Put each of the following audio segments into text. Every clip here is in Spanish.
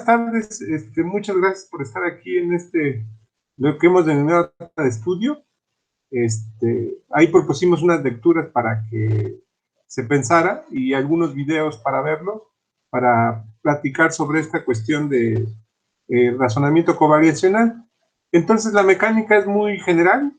tardes, muchas gracias por estar aquí en lo que hemos denominado de estudio. Ahí propusimos unas lecturas para que se pensara y algunos videos para verlo, para platicar sobre esta cuestión de razonamiento covariacional. Entonces la mecánica es muy general,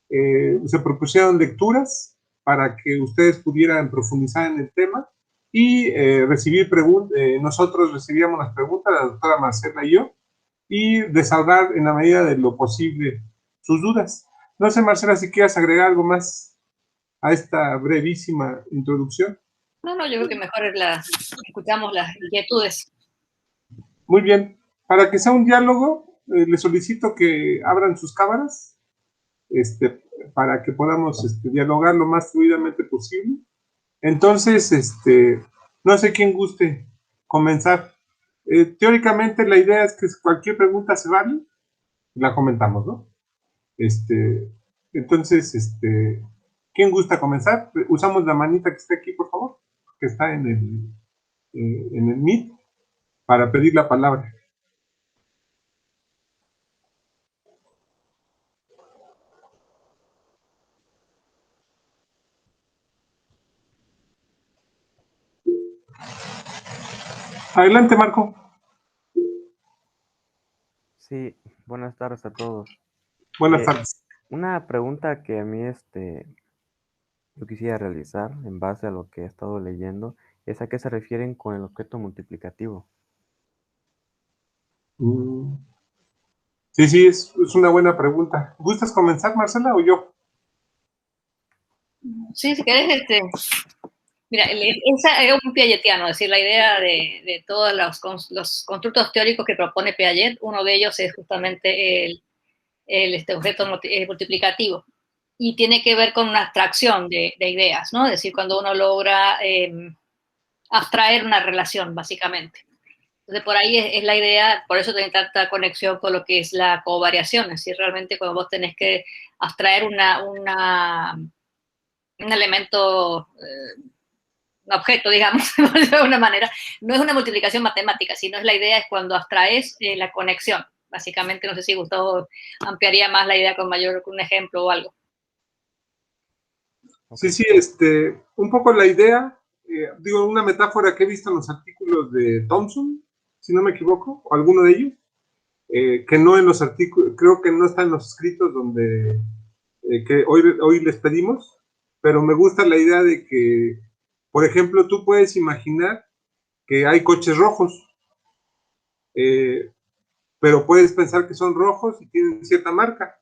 se propusieron lecturas para que ustedes pudieran profundizar en el tema y recibir preguntas. Nosotros recibíamos las preguntas, la doctora Marcela y yo, y desahogar en la medida de lo posible sus dudas. No sé, Marcela, si quieres agregar algo más a esta brevísima introducción. No, yo creo que mejor escuchamos las inquietudes. Muy bien. Para que sea un diálogo, les solicito que abran sus cámaras para que podamos dialogar lo más fluidamente posible. Entonces, no sé quién guste comenzar. Teóricamente la idea es que cualquier pregunta se vale, la comentamos, ¿no? Entonces, ¿quién gusta comenzar? Usamos la manita que está aquí, por favor, que está en el Meet, para pedir la palabra. Adelante, Marco. Sí, buenas tardes a todos. Buenas tardes. Una pregunta que a mí yo quisiera realizar en base a lo que he estado leyendo es a qué se refieren con el objeto multiplicativo. Sí, es una buena pregunta. ¿Gustas comenzar, Marcela, o yo? Sí, si querés, mira, esa es un piagetiano, es decir, la idea de todos los constructos teóricos que propone Piaget, uno de ellos es justamente el objeto multiplicativo, y tiene que ver con una abstracción de ideas, ¿no? Es decir, cuando uno logra abstraer una relación, básicamente. Entonces, por ahí es la idea, por eso tiene tanta conexión con lo que es la covariación, es decir, realmente cuando vos tenés que abstraer un elemento, un objeto, digamos, de alguna manera, no es una multiplicación matemática, sino es la idea es cuando abstraes la conexión. Básicamente, no sé si Gustavo ampliaría más la idea con un ejemplo o algo. Sí, un poco la idea, una metáfora que he visto en los artículos de Thomson, si no me equivoco, o alguno de ellos, que no en los artículos, creo que no está en los escritos donde que hoy les pedimos, pero me gusta la idea de que, por ejemplo, tú puedes imaginar que hay coches rojos, pero puedes pensar que son rojos y tienen cierta marca.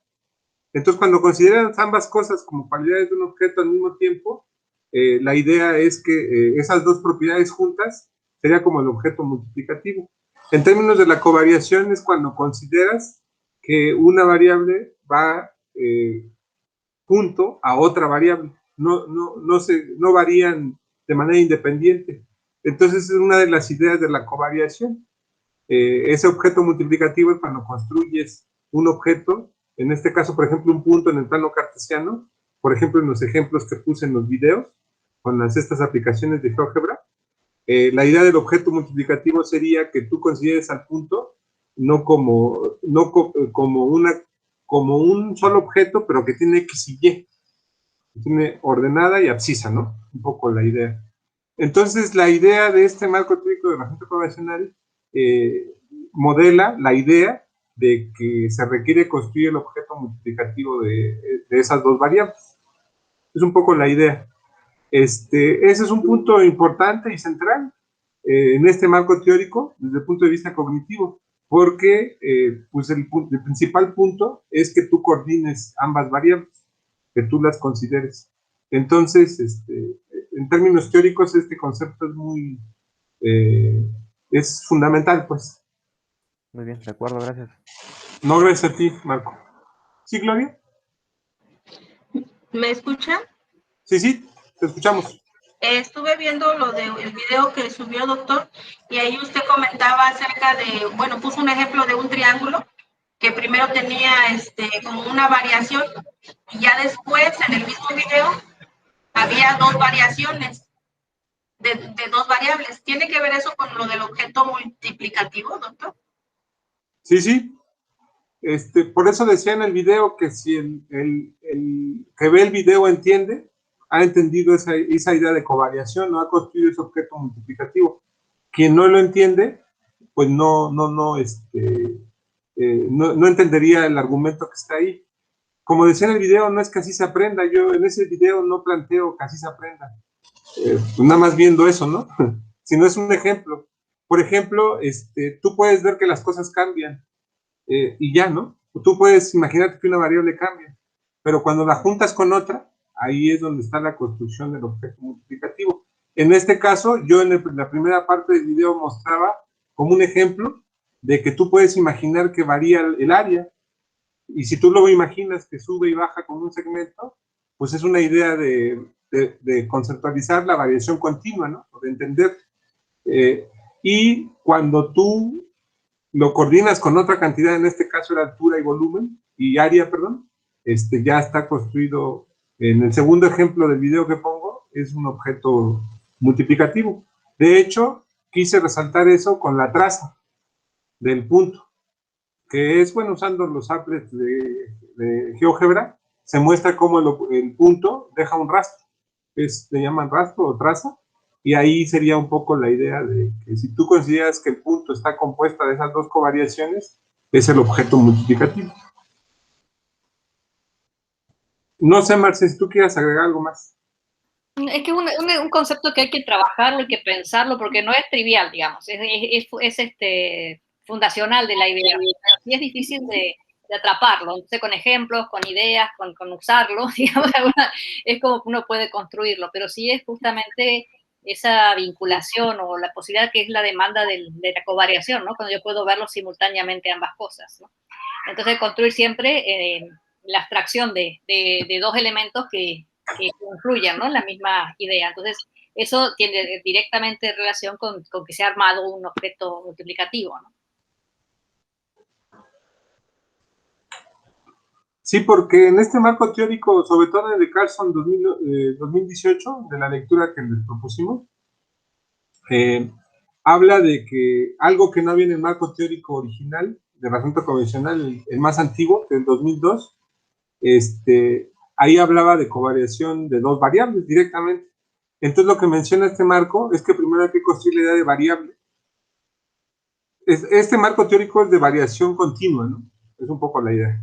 Entonces, cuando consideras ambas cosas como cualidades de un objeto al mismo tiempo, la idea es que esas dos propiedades juntas sería como el objeto multiplicativo. En términos de la covariación es cuando consideras que una variable va junto a otra variable, no varían de manera independiente. Entonces es una de las ideas de la covariación. Ese objeto multiplicativo es cuando construyes un objeto, en este caso, por ejemplo, un punto en el plano cartesiano, por ejemplo, en los ejemplos que puse en los videos, con estas aplicaciones de GeoGebra, la idea del objeto multiplicativo sería que tú consideres al punto no como un solo objeto, pero que tiene X y Y, que tiene ordenada y abscisa, ¿no? Un poco la idea. Entonces, la idea de este marco teórico de razonamiento covariacional modela la idea de que se requiere construir el objeto multiplicativo de esas dos variables. Es un poco la idea. Ese es un punto importante y central en este marco teórico desde el punto de vista cognitivo, porque pues el principal punto es que tú coordines ambas variables, que tú las consideres. Entonces, en términos teóricos, este concepto es fundamental, pues. Muy bien, de acuerdo, gracias. No, gracias a ti, Marco. ¿Sí, Gloria? ¿Me escuchan? Sí, te escuchamos. Estuve viendo el video que subió, doctor, y ahí usted comentaba acerca de, bueno, puso un ejemplo de un triángulo que primero tenía como una variación y ya después en el mismo video había dos variaciones. de dos variables. ¿Tiene que ver eso con lo del objeto multiplicativo, doctor? Sí, sí. Por eso decía en el video que si el que ve el video entiende, ha entendido esa idea de covariación, no ha construido ese objeto multiplicativo. Quien no lo entiende, pues no entendería el argumento que está ahí. Como decía en el video, no es que así se aprenda. Yo en ese video no planteo que así se aprenda. Pues nada más viendo eso, ¿no? Si no es un ejemplo. Por ejemplo, tú puedes ver que las cosas cambian y ya, ¿no? Tú puedes imaginarte que una variable cambia, pero cuando la juntas con otra, ahí es donde está la construcción del objeto multiplicativo. En este caso, yo en la primera parte del video mostraba como un ejemplo de que tú puedes imaginar que varía el área, y si tú lo imaginas que sube y baja con un segmento, pues es una idea de conceptualizar la variación continua, ¿no? De entender. Y cuando tú lo coordinas con otra cantidad, en este caso era altura y volumen, y área, perdón, ya está construido. En el segundo ejemplo del video que pongo, es un objeto multiplicativo. De hecho, quise resaltar eso con la traza del punto, que es, bueno, usando los applets de GeoGebra, se muestra cómo el punto deja un rastro, le llaman rastro o traza, y ahí sería un poco la idea de que si tú consideras que el punto está compuesta de esas dos covariaciones, es el objeto multiplicativo. No sé, Marce, si tú quieres agregar algo más. Es que es un concepto que hay que trabajarlo, hay que pensarlo, porque no es trivial, digamos, es fundacional de la idea, pero sí es difícil de atraparlo, entonces con ejemplos, con ideas, con usarlo, digamos, es como que uno puede construirlo, pero sí es justamente esa vinculación o la posibilidad que es la demanda de la covariación, ¿no? Cuando yo puedo verlo simultáneamente ambas cosas, ¿no? Entonces construir siempre la abstracción de dos elementos que confluyan, ¿no? En la misma idea. Entonces, eso tiene directamente relación con que se ha armado un objeto multiplicativo, ¿no? Sí, porque en este marco teórico, sobre todo en el de Carlson 2018, de la lectura que les propusimos, habla de que algo que no había en el marco teórico original, de razonamiento convencional, el más antiguo, del 2002, ahí hablaba de covariación de dos variables directamente. Entonces lo que menciona este marco es que primero hay que construir la idea de variable. Este marco teórico es de variación continua, ¿no? Es un poco la idea.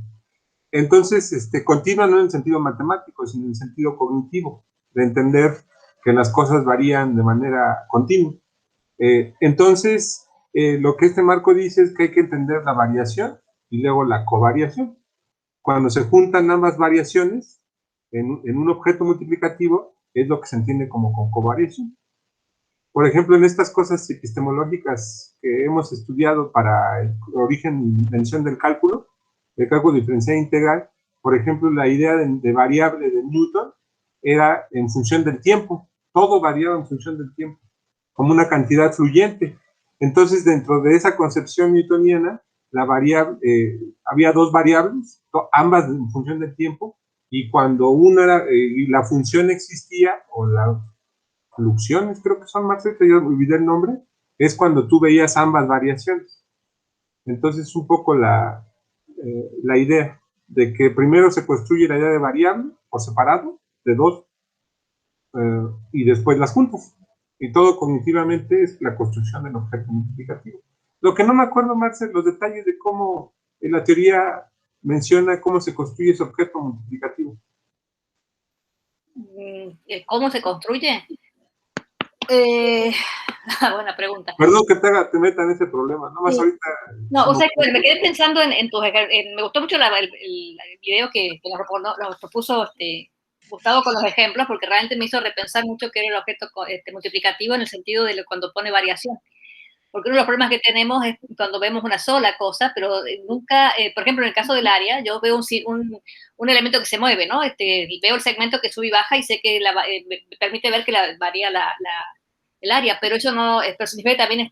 Entonces, continua no en el sentido matemático, sino en el sentido cognitivo, de entender que las cosas varían de manera continua. Entonces, lo que este marco dice es que hay que entender la variación y luego la covariación. Cuando se juntan ambas variaciones en un objeto multiplicativo, es lo que se entiende como con covariación. Por ejemplo, en estas cosas epistemológicas que hemos estudiado para el origen y dimensión del cálculo diferencial integral, por ejemplo, la idea de variable de Newton era en función del tiempo, todo variaba en función del tiempo, como una cantidad fluyente. Entonces, dentro de esa concepción newtoniana, la variable, había dos variables, ambas en función del tiempo, y cuando una era, y la función existía, o la fluxiones, creo que son más, yo olvidé el nombre, es cuando tú veías ambas variaciones. Entonces, un poco la idea de que primero se construye la idea de variable por separado, de dos, y después las juntas. Y todo cognitivamente es la construcción del objeto multiplicativo. Lo que no me acuerdo, Marcel, los detalles de cómo en la teoría menciona cómo se construye ese objeto multiplicativo. ¿Cómo se construye? Buena pregunta. Perdón que te meta en ese problema, no más sí. Ahorita. No, o sea, me quedé pensando en tus me gustó mucho el video que nos propuso Gustavo con los ejemplos, porque realmente me hizo repensar mucho qué era el objeto multiplicativo en el sentido de cuando pone variación. Porque uno de los problemas que tenemos es cuando vemos una sola cosa, pero nunca, por ejemplo, en el caso del área, yo veo un elemento que se mueve, ¿no? Veo el segmento que sube y baja y sé que me permite ver que varía el área, pero eso no, pero significa que también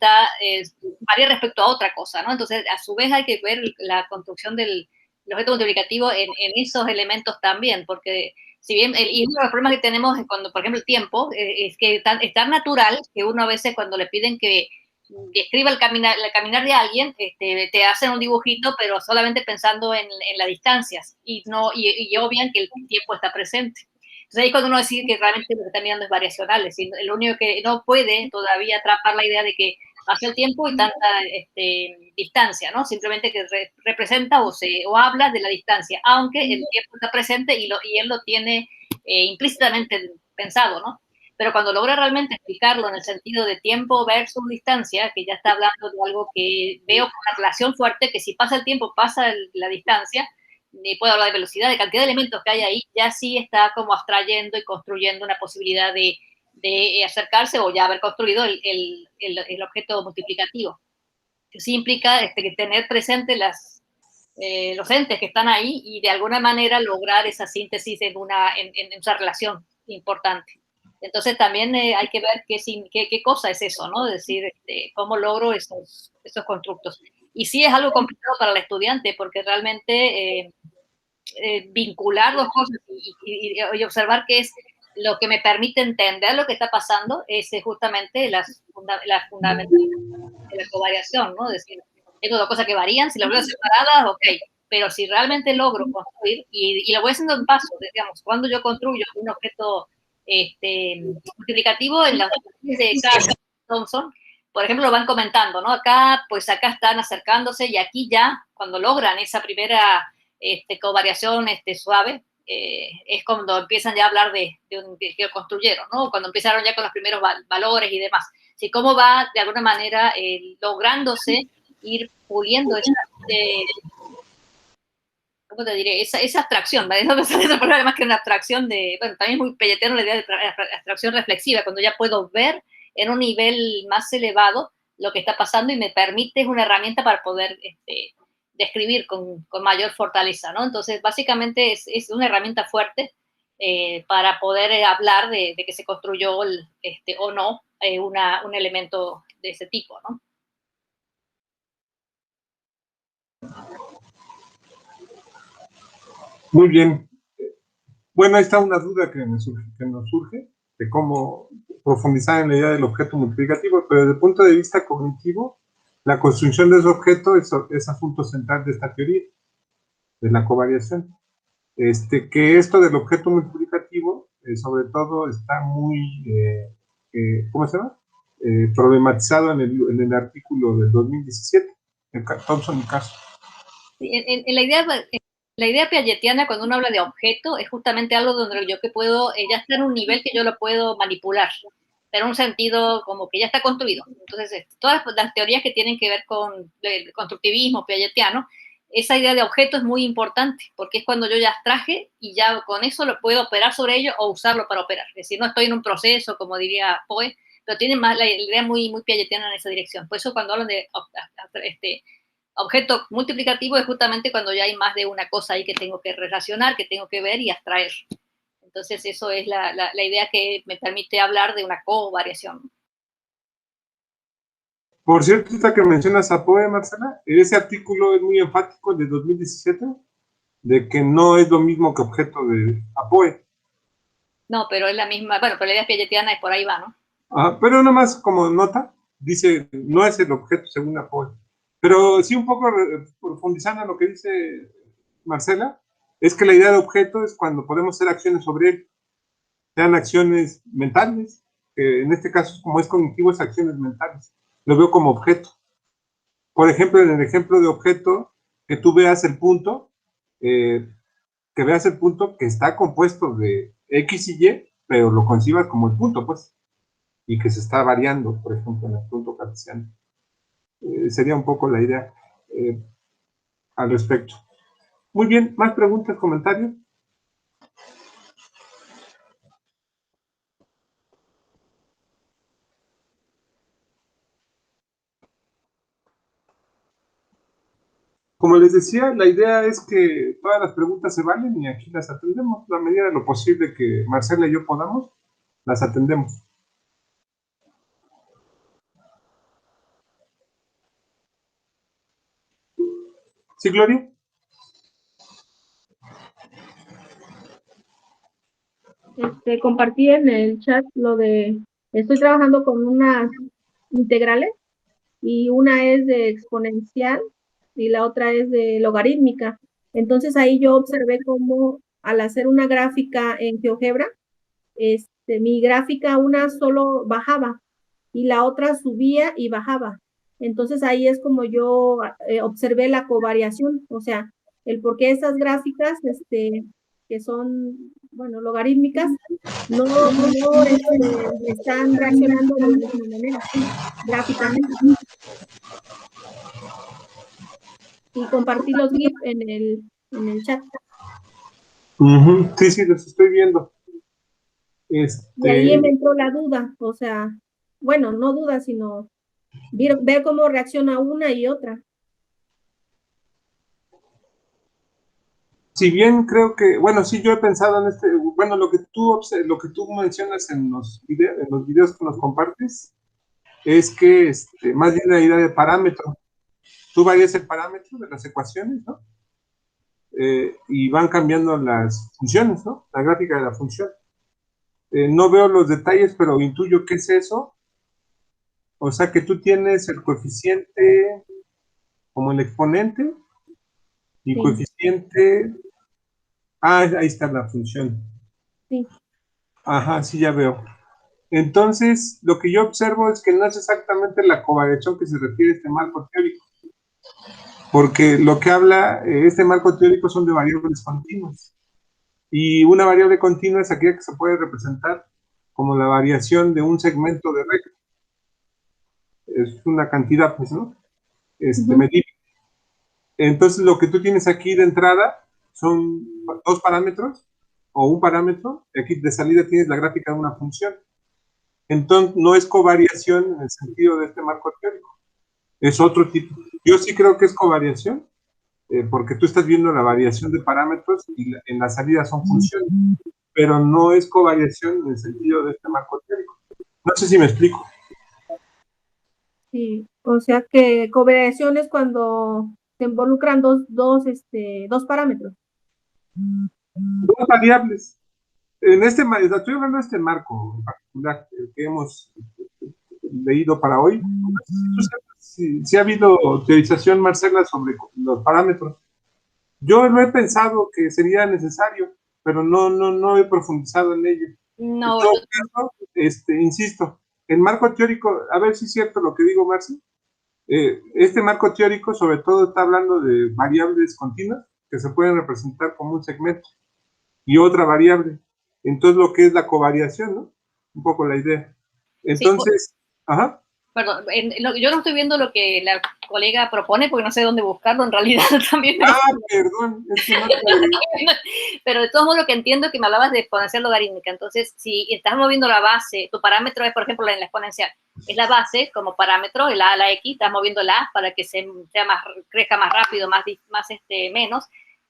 varía respecto a otra cosa, ¿no? Entonces, a su vez hay que ver la construcción del objeto multiplicativo en esos elementos también, porque si bien, y uno de los problemas que tenemos cuando, por ejemplo, el tiempo, es que es tan natural que uno a veces cuando le piden que describa el caminar de alguien, te hacen un dibujito, pero solamente pensando en las distancias y obvian que el tiempo está presente. Entonces ahí cuando uno decide que realmente lo que está mirando es variacional, es decir, lo único que no puede todavía atrapar la idea de que pasa el tiempo y tanta distancia, ¿no? Simplemente que representa o habla de la distancia, aunque el tiempo está presente y él lo tiene implícitamente pensado, ¿no? Pero cuando logra realmente explicarlo en el sentido de tiempo versus distancia, que ya está hablando de algo que veo con una relación fuerte, que si pasa el tiempo, pasa la distancia, y puedo hablar de velocidad, de cantidad de elementos que hay ahí, ya sí está como abstrayendo y construyendo una posibilidad de acercarse o ya haber construido el objeto multiplicativo. Que sí implica que tener presente los entes que están ahí y de alguna manera lograr esa síntesis en esa relación importante. Entonces también hay que ver qué cosa es eso, ¿no? Es decir, cómo logro esos constructos. Y sí es algo complicado para el estudiante porque realmente vincular dos cosas y observar qué es lo que me permite entender lo que está pasando es justamente la fundamentalidad de la covariación, ¿no? Es decir, tengo dos cosas que varían, si las veo separadas, ok, pero si realmente logro construir, y lo voy haciendo en pasos, digamos, cuando yo construyo un objeto multiplicativo en las de Thomson, por ejemplo, lo van comentando, ¿no? Acá, pues acá están acercándose y aquí ya, cuando logran esa primera covariación suave, es cuando empiezan ya a hablar de que construyeron, ¿no? Cuando empezaron ya con los primeros valores y demás. Así cómo va, de alguna manera, lográndose ir puliendo esa, ¿cómo te diré? Esa abstracción, ¿vale? No es otro problema más que una abstracción bueno, también es muy pelletero la idea de abstracción reflexiva, cuando ya puedo ver en un nivel más elevado lo que está pasando y me permite, es una herramienta para poder describir con mayor fortaleza, ¿no? Entonces, básicamente es una herramienta fuerte para poder hablar de que se construyó o no un elemento de ese tipo, ¿no? Muy bien. Bueno, ahí está una duda que nos surge de cómo profundizar en la idea del objeto multiplicativo, pero desde el punto de vista cognitivo, la construcción de ese objeto es asunto central de esta teoría, de la covariación. Que esto del objeto multiplicativo, sobre todo, está muy, ¿cómo se llama? Problematizado en el artículo del 2017, de Thomson y Caso. En la idea piagetiana, cuando uno habla de objeto, es justamente algo donde yo que puedo, ya está en un nivel que yo lo puedo manipular, pero en un sentido como que ya está construido. Entonces, todas las teorías que tienen que ver con el constructivismo piagetiano, esa idea de objeto es muy importante, porque es cuando yo ya abstraje y ya con eso lo puedo operar sobre ello o usarlo para operar. Es decir, no estoy en un proceso, como diría Poe, pero tiene más la idea muy, muy piagetiana en esa dirección. Por eso cuando hablan de objeto multiplicativo es justamente cuando ya hay más de una cosa ahí que tengo que relacionar, que tengo que ver y abstraer. Entonces, eso es la idea que me permite hablar de una covariación. Por cierto, esta que mencionas a Poe, Marcela, ese artículo es muy enfático, el de 2017, de que no es lo mismo que objeto de Poe. No, pero es la misma, bueno, pero la idea piagetiana es por ahí va, ¿no? Pero nada más como nota, dice, no es el objeto según Poe. Pero sí un poco profundizando en lo que dice Marcela, es que la idea de objeto es cuando podemos hacer acciones sobre él, sean acciones mentales, que en este caso, como es cognitivo, es acciones mentales. Lo veo como objeto. Por ejemplo, en el ejemplo de objeto, que tú veas el punto, que veas el punto que está compuesto de X y Y, pero lo concibas como el punto, pues, y que se está variando, por ejemplo, en el punto cartesiano. Sería un poco la idea al respecto. Muy bien, ¿más preguntas, comentarios? Como les decía, la idea es que todas las preguntas se valen y aquí las atendemos. A la medida de lo posible que Marcela y yo podamos, las atendemos. ¿Sí, Gloria? compartí en el chat lo de, estoy trabajando con unas integrales y una es de exponencial y la otra es de logarítmica. Entonces ahí yo observé cómo al hacer una gráfica en GeoGebra, mi gráfica una solo bajaba y la otra subía y bajaba. Entonces ahí es como yo observé la covariación, o sea, el por qué esas gráficas, que son, bueno, logarítmicas, no están reaccionando de la misma manera, gráficamente. Y compartí los GIF en el chat. Sí, los estoy viendo. Y ahí me entró la duda, o sea, bueno, no duda, sino ver cómo reacciona una y otra. Si bien creo que, bueno, sí, yo he pensado en bueno, lo que tú mencionas en los videos que nos compartes, es que más bien la idea de parámetro. Tú varías el parámetro de las ecuaciones, ¿no? Y van cambiando las funciones, ¿no? La gráfica de la función. No veo los detalles, pero intuyo qué es eso. O sea que tú tienes el coeficiente como el exponente y Sí. coeficiente. Ah, ahí está la función. Sí. Ajá, sí, ya veo. Entonces, lo que yo observo es que no es exactamente la covariación que se refiere a este marco teórico, porque lo que habla este marco teórico son de variables continuas. Y una variable continua es aquella que se puede representar como la variación de un segmento de recta. Es una cantidad, pues, ¿no? Medible. Entonces, lo que tú tienes aquí de entrada son dos parámetros o un parámetro, y aquí de salida tienes la gráfica de una función. Entonces, no es covariación en el sentido de este marco teórico, es otro tipo. Yo sí creo que es covariación, porque tú estás viendo la variación de parámetros y en la salida son funciones, pero no es covariación en el sentido de este marco teórico. No sé si me explico. Sí, o sea que covariación es cuando se involucran dos parámetros. Dos variables. Estoy hablando de este marco en particular, el que hemos leído para hoy. Si ha habido teorización, Marcela, sobre los parámetros. Yo lo he pensado que sería necesario, pero no he profundizado en ello. No, En todo caso, insisto, el marco teórico, a ver si es cierto lo que digo, Marci, este marco teórico sobre todo está hablando de variables continuas que se pueden representar como un segmento y otra variable. Entonces, lo que es la covariación, ¿no? Un poco la idea. Entonces, sí, ajá. Perdón, yo no estoy viendo lo que la colega propone porque no sé dónde buscarlo en realidad también. Perdón, es que no te... Pero de todos modos lo que entiendo es que me hablabas de exponencial logarítmica. Entonces, si estás moviendo la base, tu parámetro es, por ejemplo, en la exponencial, es la base como parámetro, el a a la x, estás moviendo la a para que crezca más rápido, menos,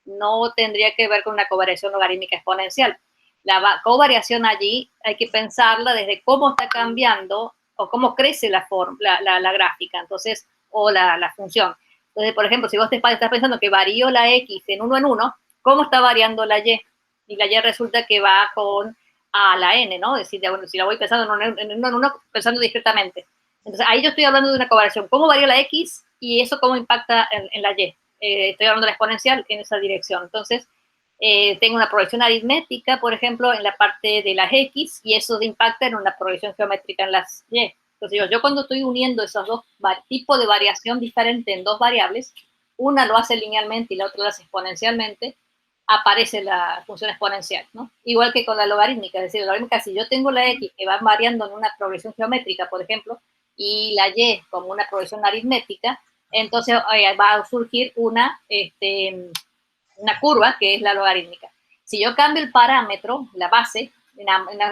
no tendría que ver con una covariación logarítmica exponencial. La covariación allí hay que pensarla desde cómo está cambiando o cómo crece la gráfica, entonces, o la función. Entonces, por ejemplo, si vos estás pensando que varió la x en 1 en 1, ¿cómo está variando la y? Y la y resulta que va con a la n, ¿no? Es decir, bueno, si la voy pensando en 1 en 1, pensando discretamente. Entonces, ahí yo estoy hablando de una covariación. ¿Cómo varía la x y eso cómo impacta en la y? Estoy hablando de la exponencial en esa dirección. Entonces, tengo una progresión aritmética, por ejemplo, en la parte de las X, y eso impacta en una progresión geométrica en las Y. Entonces, yo cuando estoy uniendo esos dos tipos de variación diferente en dos variables, una lo hace linealmente y la otra lo hace exponencialmente, aparece la función exponencial, ¿no? Igual que con la logarítmica, es decir, la logarítmica, si yo tengo la X que va variando en una progresión geométrica, por ejemplo, y la Y como una progresión aritmética, entonces va a surgir una curva que es la logarítmica. Si yo cambio el parámetro, la base,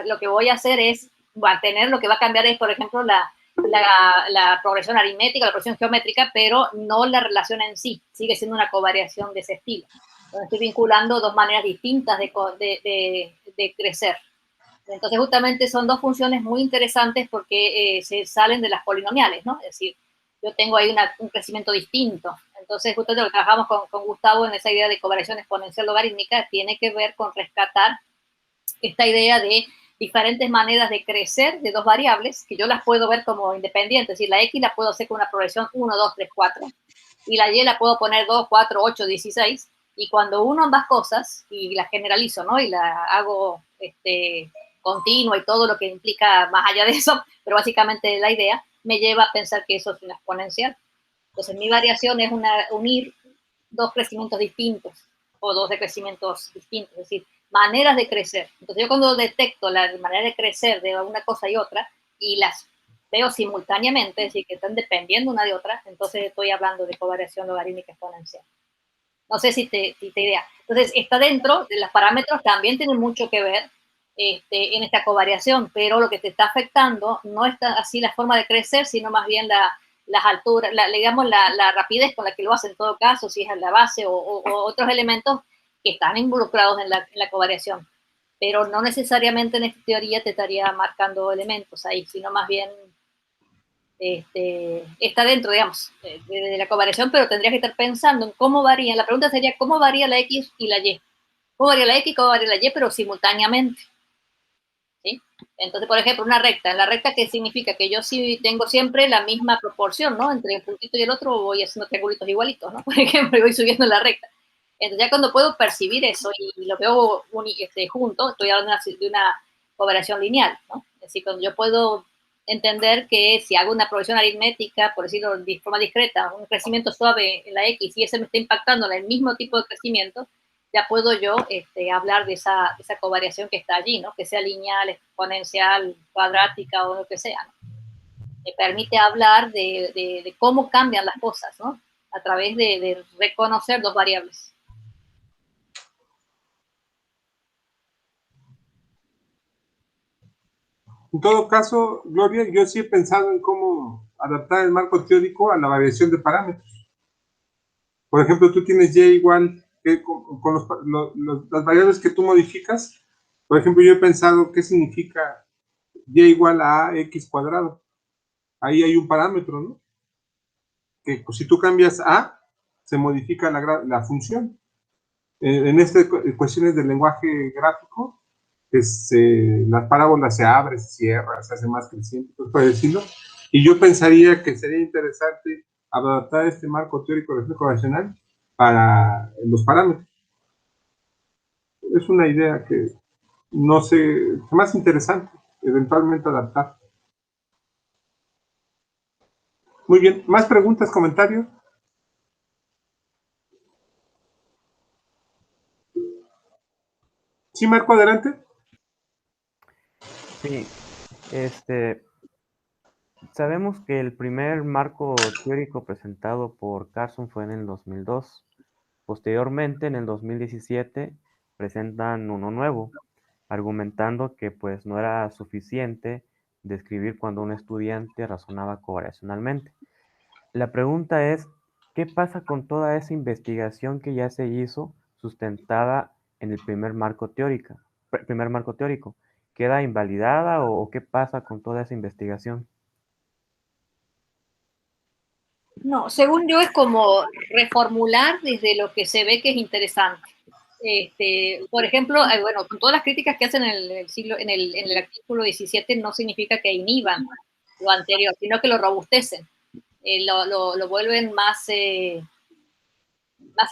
lo que voy a hacer es mantener, lo que va a cambiar es, por ejemplo, la progresión aritmética, la progresión geométrica, pero no la relación en sí, sigue siendo una covariación de ese estilo. Entonces estoy vinculando dos maneras distintas de crecer. Entonces justamente son dos funciones muy interesantes porque se salen de las polinomiales, ¿no? Es decir, yo tengo ahí un crecimiento distinto. Entonces, justamente lo que trabajamos con Gustavo en esa idea de covariación exponencial logarítmica tiene que ver con rescatar esta idea de diferentes maneras de crecer de dos variables, que yo las puedo ver como independientes, es decir, la X la puedo hacer con una progresión 1, 2, 3, 4, y la Y la puedo poner 2, 4, 8, 16, y cuando uno ambas cosas, y la generalizo, ¿no? Y la hago continua y todo lo que implica más allá de eso, pero básicamente la idea me lleva a pensar que eso es una exponencial. Entonces mi variación es unir dos crecimientos distintos, o dos decrecimientos distintos, es decir, maneras de crecer. Entonces yo cuando detecto la manera de crecer de una cosa y otra, y las veo simultáneamente, es decir, que están dependiendo una de otra, entonces estoy hablando de covariación logarítmica exponencial. No sé si te idea. Entonces está dentro de los parámetros, también tienen mucho que ver en esta covariación, pero lo que te está afectando no está así la forma de crecer, sino más bien las alturas, digamos la rapidez con la que lo hace en todo caso, si es en la base o otros elementos que están involucrados en la covariación. Pero no necesariamente en esta teoría te estaría marcando elementos ahí, sino más bien está dentro, digamos, de la covariación, pero tendrías que estar pensando en cómo varía. La pregunta sería, ¿cómo varía la X y la Y? ¿Cómo varía la X y cómo varía la Y, pero simultáneamente? ¿Sí? Entonces, por ejemplo, una recta. ¿La recta qué significa? Que yo sí tengo siempre la misma proporción, ¿no? Entre un puntito y el otro voy haciendo triangulitos igualitos, ¿no? Por ejemplo, voy subiendo la recta. Entonces, ya cuando puedo percibir eso y lo veo junto, estoy hablando de una covariación lineal, ¿no? Es decir, cuando yo puedo entender que si hago una progresión aritmética, por decirlo de forma discreta, un crecimiento suave en la X y ese me está impactando en el mismo tipo de crecimiento, ya puedo yo hablar de esa covariación que está allí, ¿no? Que sea lineal, exponencial, cuadrática o lo que sea, ¿no? Me permite hablar de cómo cambian las cosas, ¿no? A través de reconocer dos variables. En todo caso, Gloria, yo sí he pensado en cómo adaptar el marco teórico a la variación de parámetros. Por ejemplo, tú tienes Y igual que con las variables que tú modificas. Por ejemplo, yo he pensado qué significa Y igual a X cuadrado. Ahí hay un parámetro, ¿no? Que si tú cambias A, se modifica la función. En estas cuestiones del lenguaje gráfico, las parábolas se abren, se cierran, se hace más creciente, por decirlo. Y yo pensaría que sería interesante adaptar este marco teórico de reflejo racional para los parámetros. Es una idea que no sé, es más interesante eventualmente adaptar. Muy bien, ¿más preguntas, comentarios? Sí, Marco, adelante. Sí, sabemos que el primer marco teórico presentado por Carson fue en el 2002. Posteriormente, en el 2017, presentan uno nuevo, argumentando que pues no era suficiente describir cuando un estudiante razonaba covariacionalmente. La pregunta es, ¿qué pasa con toda esa investigación que ya se hizo sustentada en el primer marco teórico? ¿Queda invalidada o qué pasa con toda esa investigación? No, según yo es como reformular desde lo que se ve que es interesante. Por ejemplo, bueno, con todas las críticas que hacen en el artículo 17 no significa que inhiban lo anterior, sino que lo robustecen, lo vuelven más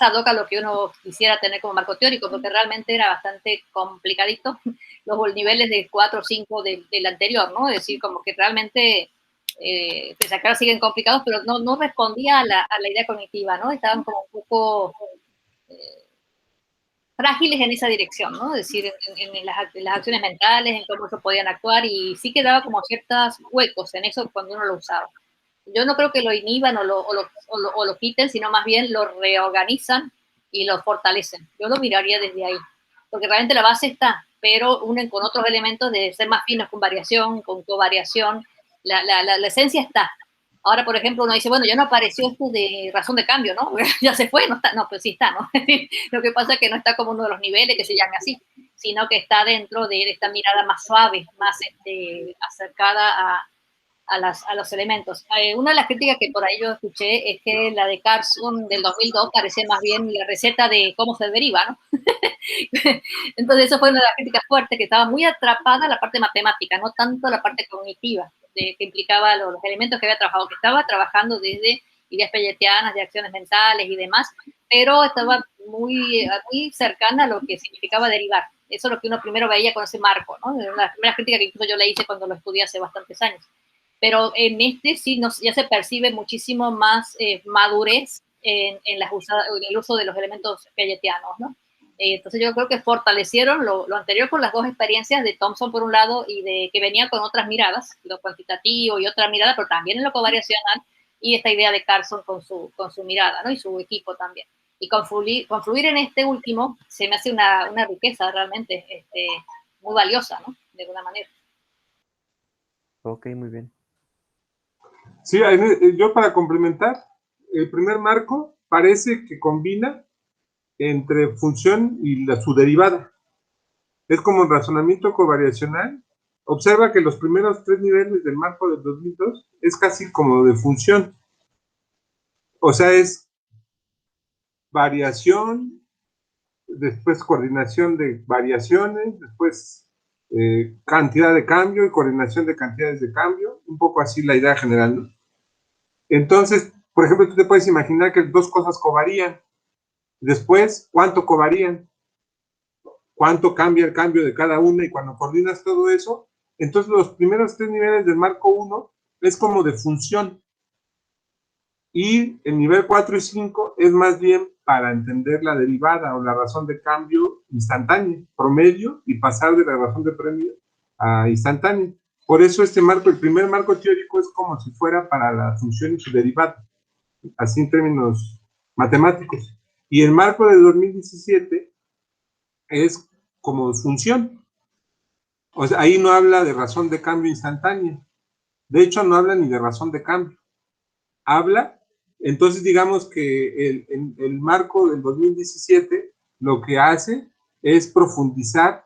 ad hoc a lo que uno quisiera tener como marco teórico, porque realmente era bastante complicadito los niveles de 4 o 5 del anterior, ¿no? Es decir, como que realmente, pese a que ahora siguen complicados, pero no respondía a la idea cognitiva, ¿no? Estaban como un poco frágiles en esa dirección, ¿no? Es decir, en las acciones mentales, en cómo se podían actuar, y sí quedaba como ciertos huecos en eso cuando uno lo usaba. Yo no creo que lo inhiban o lo quiten, sino más bien lo reorganizan y lo fortalecen. Yo lo miraría desde ahí, porque realmente la base está, pero unen con otros elementos de ser más finos con variación, con covariación, la esencia está. Ahora, por ejemplo, uno dice, bueno, ya no apareció esto de razón de cambio, ¿no? Ya se fue, no está, no, pues sí está, ¿no? Lo que pasa es que no está como uno de los niveles que se llame así, sino que está dentro de esta mirada más suave, más acercada a los elementos. Una de las críticas que por ahí yo escuché es que la de Carson del 2002 parece más bien la receta de cómo se deriva, ¿no? Entonces eso fue una de las críticas fuertes, que estaba muy atrapada la parte matemática, no tanto la parte cognitiva, que implicaba los elementos que había trabajado, que estaba trabajando desde ideas pelletianas, de acciones mentales y demás, pero estaba muy cercana a lo que significaba derivar. Eso es lo que uno primero veía con ese marco, ¿no? Una de las primeras críticas que incluso yo le hice cuando lo estudié hace bastantes años. Pero en este sí ya se percibe muchísimo más madurez en el uso de los elementos pelletianos, ¿no? Entonces yo creo que fortalecieron lo anterior con las dos experiencias de Thompson por un lado y de que venía con otras miradas, lo cuantitativo y otra mirada, pero también en lo covariacional, y esta idea de Carson con su mirada, ¿no? Y su equipo también. Y confluir en este último se me hace una riqueza realmente muy valiosa, ¿no? De alguna manera. Ok, muy bien. Sí, yo para complementar, el primer marco parece que combina entre función y su derivada. Es como el razonamiento covariacional. Observa que los primeros 3 niveles del marco del 2002 es casi como de función. O sea, es variación, después coordinación de variaciones, después cantidad de cambio y coordinación de cantidades de cambio. Un poco así la idea general, ¿no? Entonces, por ejemplo, tú te puedes imaginar que dos cosas covarían. Después, ¿cuánto covarían? ¿Cuánto cambia el cambio de cada una? Y cuando coordinas todo eso, entonces los primeros 3 niveles del marco 1 es como de función. Y el nivel 4 y 5 es más bien para entender la derivada o la razón de cambio instantánea, promedio, y pasar de la razón de premio a instantánea. Por eso este marco, el primer marco teórico, es como si fuera para la función y su derivada, así en términos matemáticos. Y el marco de 2017 es como función. O sea, ahí no habla de razón de cambio instantánea. De hecho, no habla ni de razón de cambio. Habla, entonces digamos que el marco del 2017 lo que hace es profundizar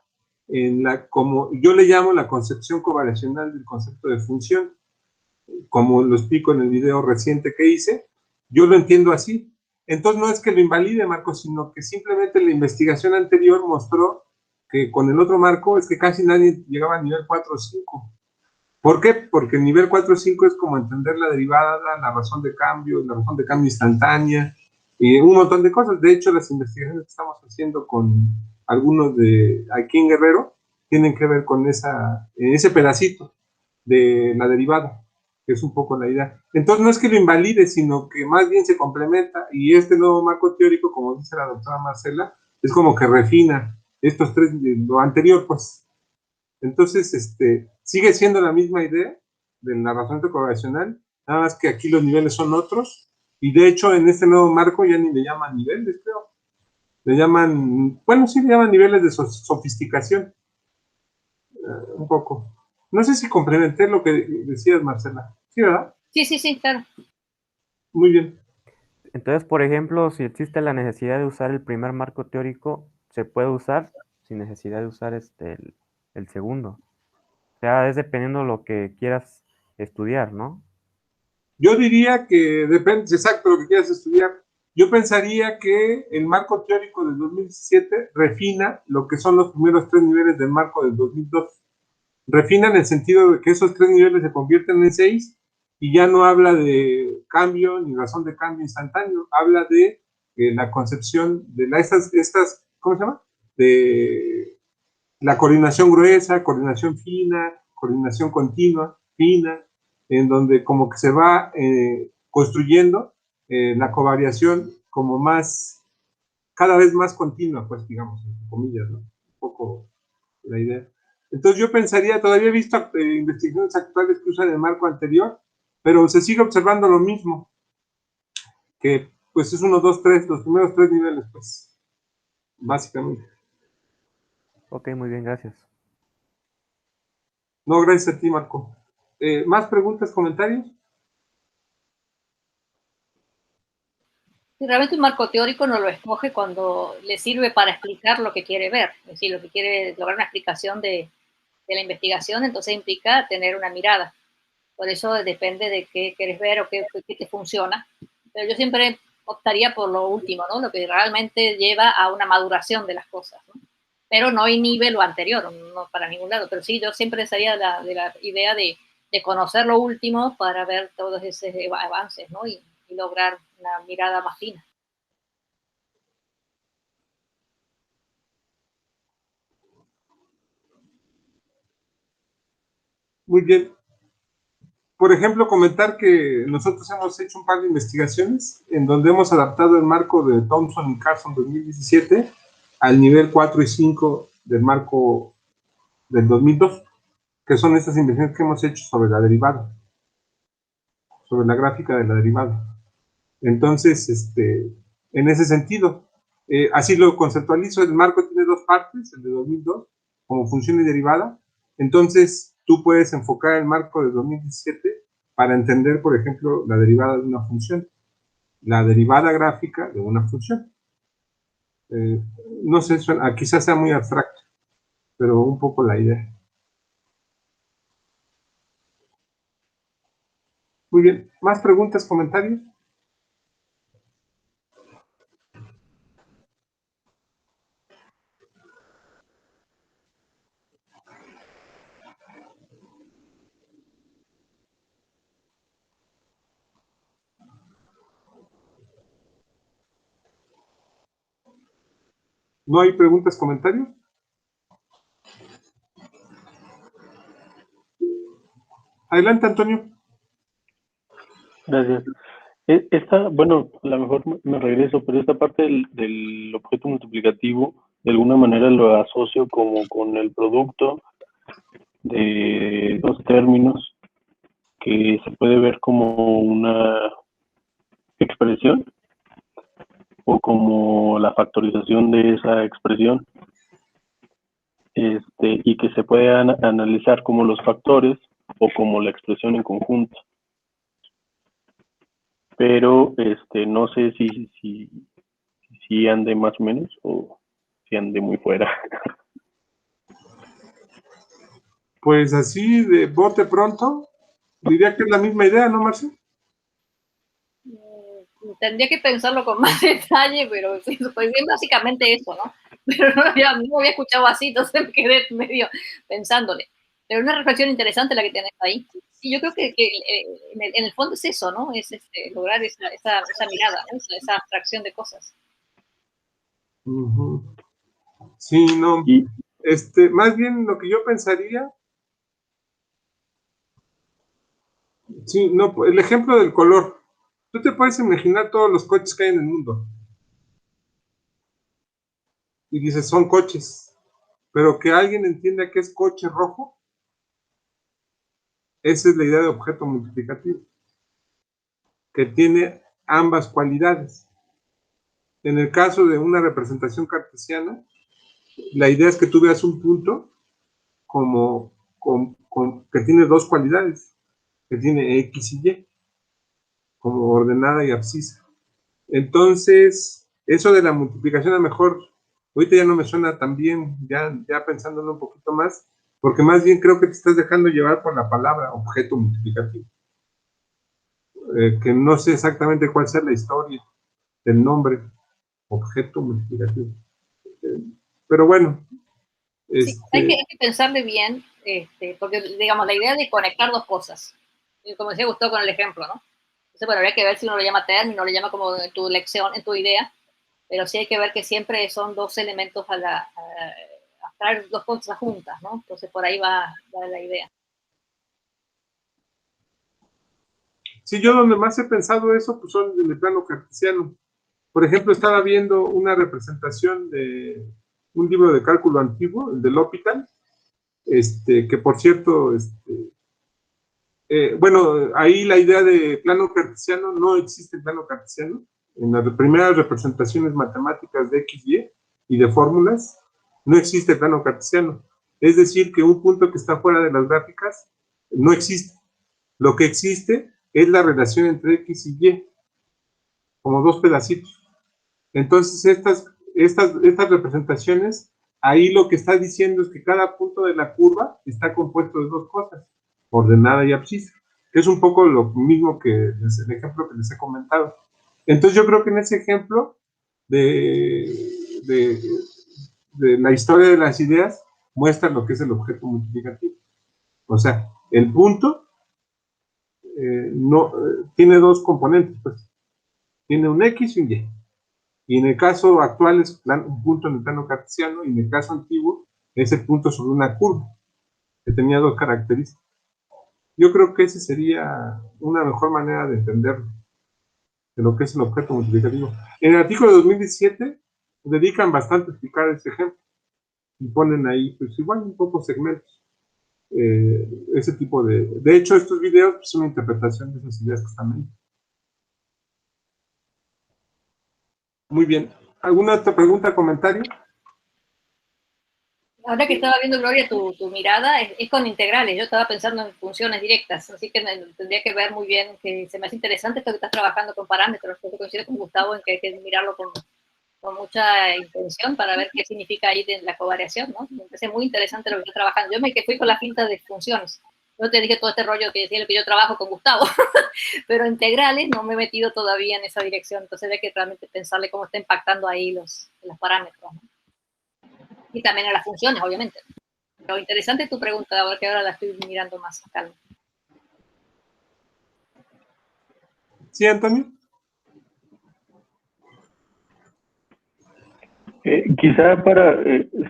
en como yo le llamo la concepción covariacional del concepto de función, como lo explico en el video reciente que hice, yo lo entiendo así. Entonces no es que lo invalide, Marco, sino que simplemente la investigación anterior mostró que con el otro marco es que casi nadie llegaba a nivel 4 o 5. ¿Por qué? Porque el nivel 4 o 5 es como entender la derivada, la razón de cambio instantánea, y un montón de cosas. De hecho, las investigaciones que estamos haciendo con algunos de aquí en Guerrero tienen que ver con ese pedacito de la derivada, que es un poco la idea. Entonces no es que lo invalide, sino que más bien se complementa, y este nuevo marco teórico, como dice la doctora Marcela, es como que refina estos 3, lo anterior, pues. Entonces, sigue siendo la misma idea de la razonamiento covariacional, nada más que aquí los niveles son otros, y de hecho en este nuevo marco ya ni le llaman niveles, creo. Le llaman, bueno, sí le llaman niveles de sofisticación, un poco. No sé si complementé lo que decías, Marcela. ¿Sí, verdad? Sí, claro. Muy bien. Entonces, por ejemplo, si existe la necesidad de usar el primer marco teórico, se puede usar sin necesidad de usar el segundo. O sea, es dependiendo de lo que quieras estudiar, ¿no? Yo diría que depende exacto de lo que quieras estudiar. Yo pensaría que el marco teórico del 2017 refina lo que son los primeros 3 niveles del marco del 2002. Refina en el sentido de que esos 3 niveles se convierten en 6 y ya no habla de cambio ni razón de cambio instantáneo, habla de la concepción de estas, ¿cómo se llama? De la coordinación gruesa, coordinación fina, coordinación continua, fina, en donde como que se va construyendo la covariación como cada vez más continua, pues digamos, entre comillas, ¿no? Un poco la idea. Entonces yo pensaría, todavía he visto investigaciones actuales que usan el marco anterior, pero se sigue observando lo mismo, que pues es 1, 2, 3, los primeros 3 niveles, pues, básicamente. Ok, muy bien, gracias. No, gracias a ti, Marco. ¿Más preguntas, comentarios? Realmente un marco teórico no lo escoge cuando le sirve para explicar lo que quiere ver, es decir, lo que quiere lograr una explicación de la investigación, entonces implica tener una mirada. Por eso depende de qué quieres ver o qué te funciona. Pero yo siempre optaría por lo último, ¿no? Lo que realmente lleva a una maduración de las cosas, ¿no? pero no inhibe lo anterior, no para ningún lado. Pero sí, yo siempre estaría de la idea de conocer lo último para ver todos esos avances, ¿no? Y lograr una mirada más fina. Muy bien. Por ejemplo, comentar que nosotros hemos hecho un par de investigaciones en donde hemos adaptado el marco de Thomson y Carson 2017 al nivel 4 y 5 del marco del 2002, que son estas investigaciones que hemos hecho sobre la derivada, sobre la gráfica de la derivada. Entonces, en ese sentido, así lo conceptualizo, el marco tiene dos partes, el de 2002, como función y derivada. Entonces, tú puedes enfocar el marco de 2017 para entender, por ejemplo, la derivada de una función, la derivada gráfica de una función. No sé, quizás sea muy abstracto, pero un poco la idea. Muy bien, ¿más preguntas, comentarios? ¿No hay preguntas, comentarios? Adelante, Antonio. Gracias. Bueno, a lo mejor me regreso, pero esta parte del objeto multiplicativo, de alguna manera lo asocio como con el producto de dos términos que se puede ver como una expresión o como la factorización de esa expresión, y que se puede analizar como los factores o como la expresión en conjunto. Pero no sé si ande más o menos o si ande muy fuera. Pues así, de bote pronto, diría que es la misma idea, ¿no, Marcio? Tendría que pensarlo con más detalle, pero sí, pues es básicamente eso, ¿no? Pero no había escuchado así, entonces me quedé medio pensándole. Pero una reflexión interesante la que tenés ahí. Sí, yo creo que en el fondo es eso, ¿no? Es lograr esa mirada, ¿no? Esa abstracción de cosas. Uh-huh. Sí, no. Y Más bien lo que yo pensaría, sí, no, el ejemplo del color. Tú te puedes imaginar todos los coches que hay en el mundo. Y dices, son coches. Pero que alguien entienda que es coche rojo, esa es la idea de objeto multiplicativo. Que tiene ambas cualidades. En el caso de una representación cartesiana, la idea es que tú veas un punto como que tiene dos cualidades, que tiene X y Y, como ordenada y abscisa. Entonces, eso de la multiplicación a lo mejor, ahorita ya no me suena tan bien, ya pensándolo un poquito más, porque más bien creo que te estás dejando llevar por la palabra objeto multiplicativo. Que no sé exactamente cuál sea la historia del nombre objeto multiplicativo. Pero bueno. Sí, hay que pensarle bien, porque digamos, la idea de conectar dos cosas, como decía Gustavo con el ejemplo, ¿no? Entonces, bueno, habría que ver si uno lo llama término, lo llama como en tu lección, en tu idea, pero sí hay que ver que siempre son dos elementos a traer dos cosas juntas, ¿no? Entonces, por ahí va la idea. Sí, yo donde más he pensado eso, pues son en el plano cartesiano. Por ejemplo, estaba viendo una representación de un libro de cálculo antiguo, el del L'Hopital, que por cierto, bueno, ahí la idea de plano cartesiano, no existe el plano cartesiano. En las primeras representaciones matemáticas de X, y de fórmulas, no existe el plano cartesiano. Es decir, que un punto que está fuera de las gráficas no existe. Lo que existe es la relación entre X y Y, como dos pedacitos. Entonces, estas representaciones, ahí lo que está diciendo es que cada punto de la curva está compuesto de dos cosas, ordenada y abscisa, que es un poco lo mismo que el ejemplo que les he comentado. Entonces, yo creo que en ese ejemplo de de la historia de las ideas muestra lo que es el objeto multiplicativo. O sea, el punto tiene dos componentes, pues. Tiene un X y un Y. Y en el caso actual es un punto en el plano cartesiano, y en el caso antiguo es el punto sobre una curva, que tenía dos características. Yo creo que esa sería una mejor manera de entender de lo que es el objeto multiplicativo. En el artículo de 2017 dedican bastante a explicar ese ejemplo y ponen ahí, pues igual, un poco segmentos. Ese tipo de hecho, estos videos pues, son una interpretación de esas ideas que están ahí. Muy bien. ¿Alguna otra pregunta, comentario? Ahora que estaba viendo, Gloria, tu mirada es con integrales. Yo estaba pensando en funciones directas, así que tendría que ver muy bien, que se me hace interesante esto que estás trabajando con parámetros. Yo coincido con Gustavo en que hay que mirarlo con mucha intención para ver qué significa ahí de la covariación, ¿no? Me parece muy interesante lo que estás trabajando. Yo me fui con la finta de funciones. Yo te dije todo este rollo que decía lo que yo trabajo con Gustavo, pero integrales no me he metido todavía en esa dirección, entonces hay que realmente pensarle cómo está impactando ahí los parámetros, ¿no? Y también a las funciones, obviamente. Pero interesante tu pregunta, ahora que ahora la estoy mirando más a calma. ¿Sí, Antonio? Quizá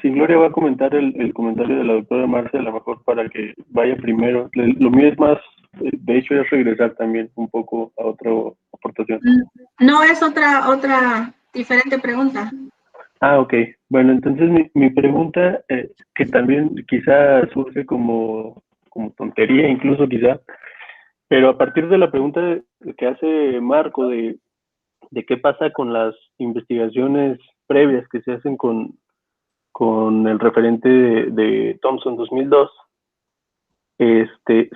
si Gloria va a comentar el comentario de la doctora Marcia, a lo mejor para que vaya primero. Lo mío es más, de hecho, es regresar también un poco a otra aportación. No, es otra diferente pregunta. Ah, ok. Bueno, entonces mi pregunta, que también quizá surge como tontería, incluso quizá, pero a partir de la pregunta que hace Marco de qué pasa con las investigaciones previas que se hacen con el referente de Thomson 2002,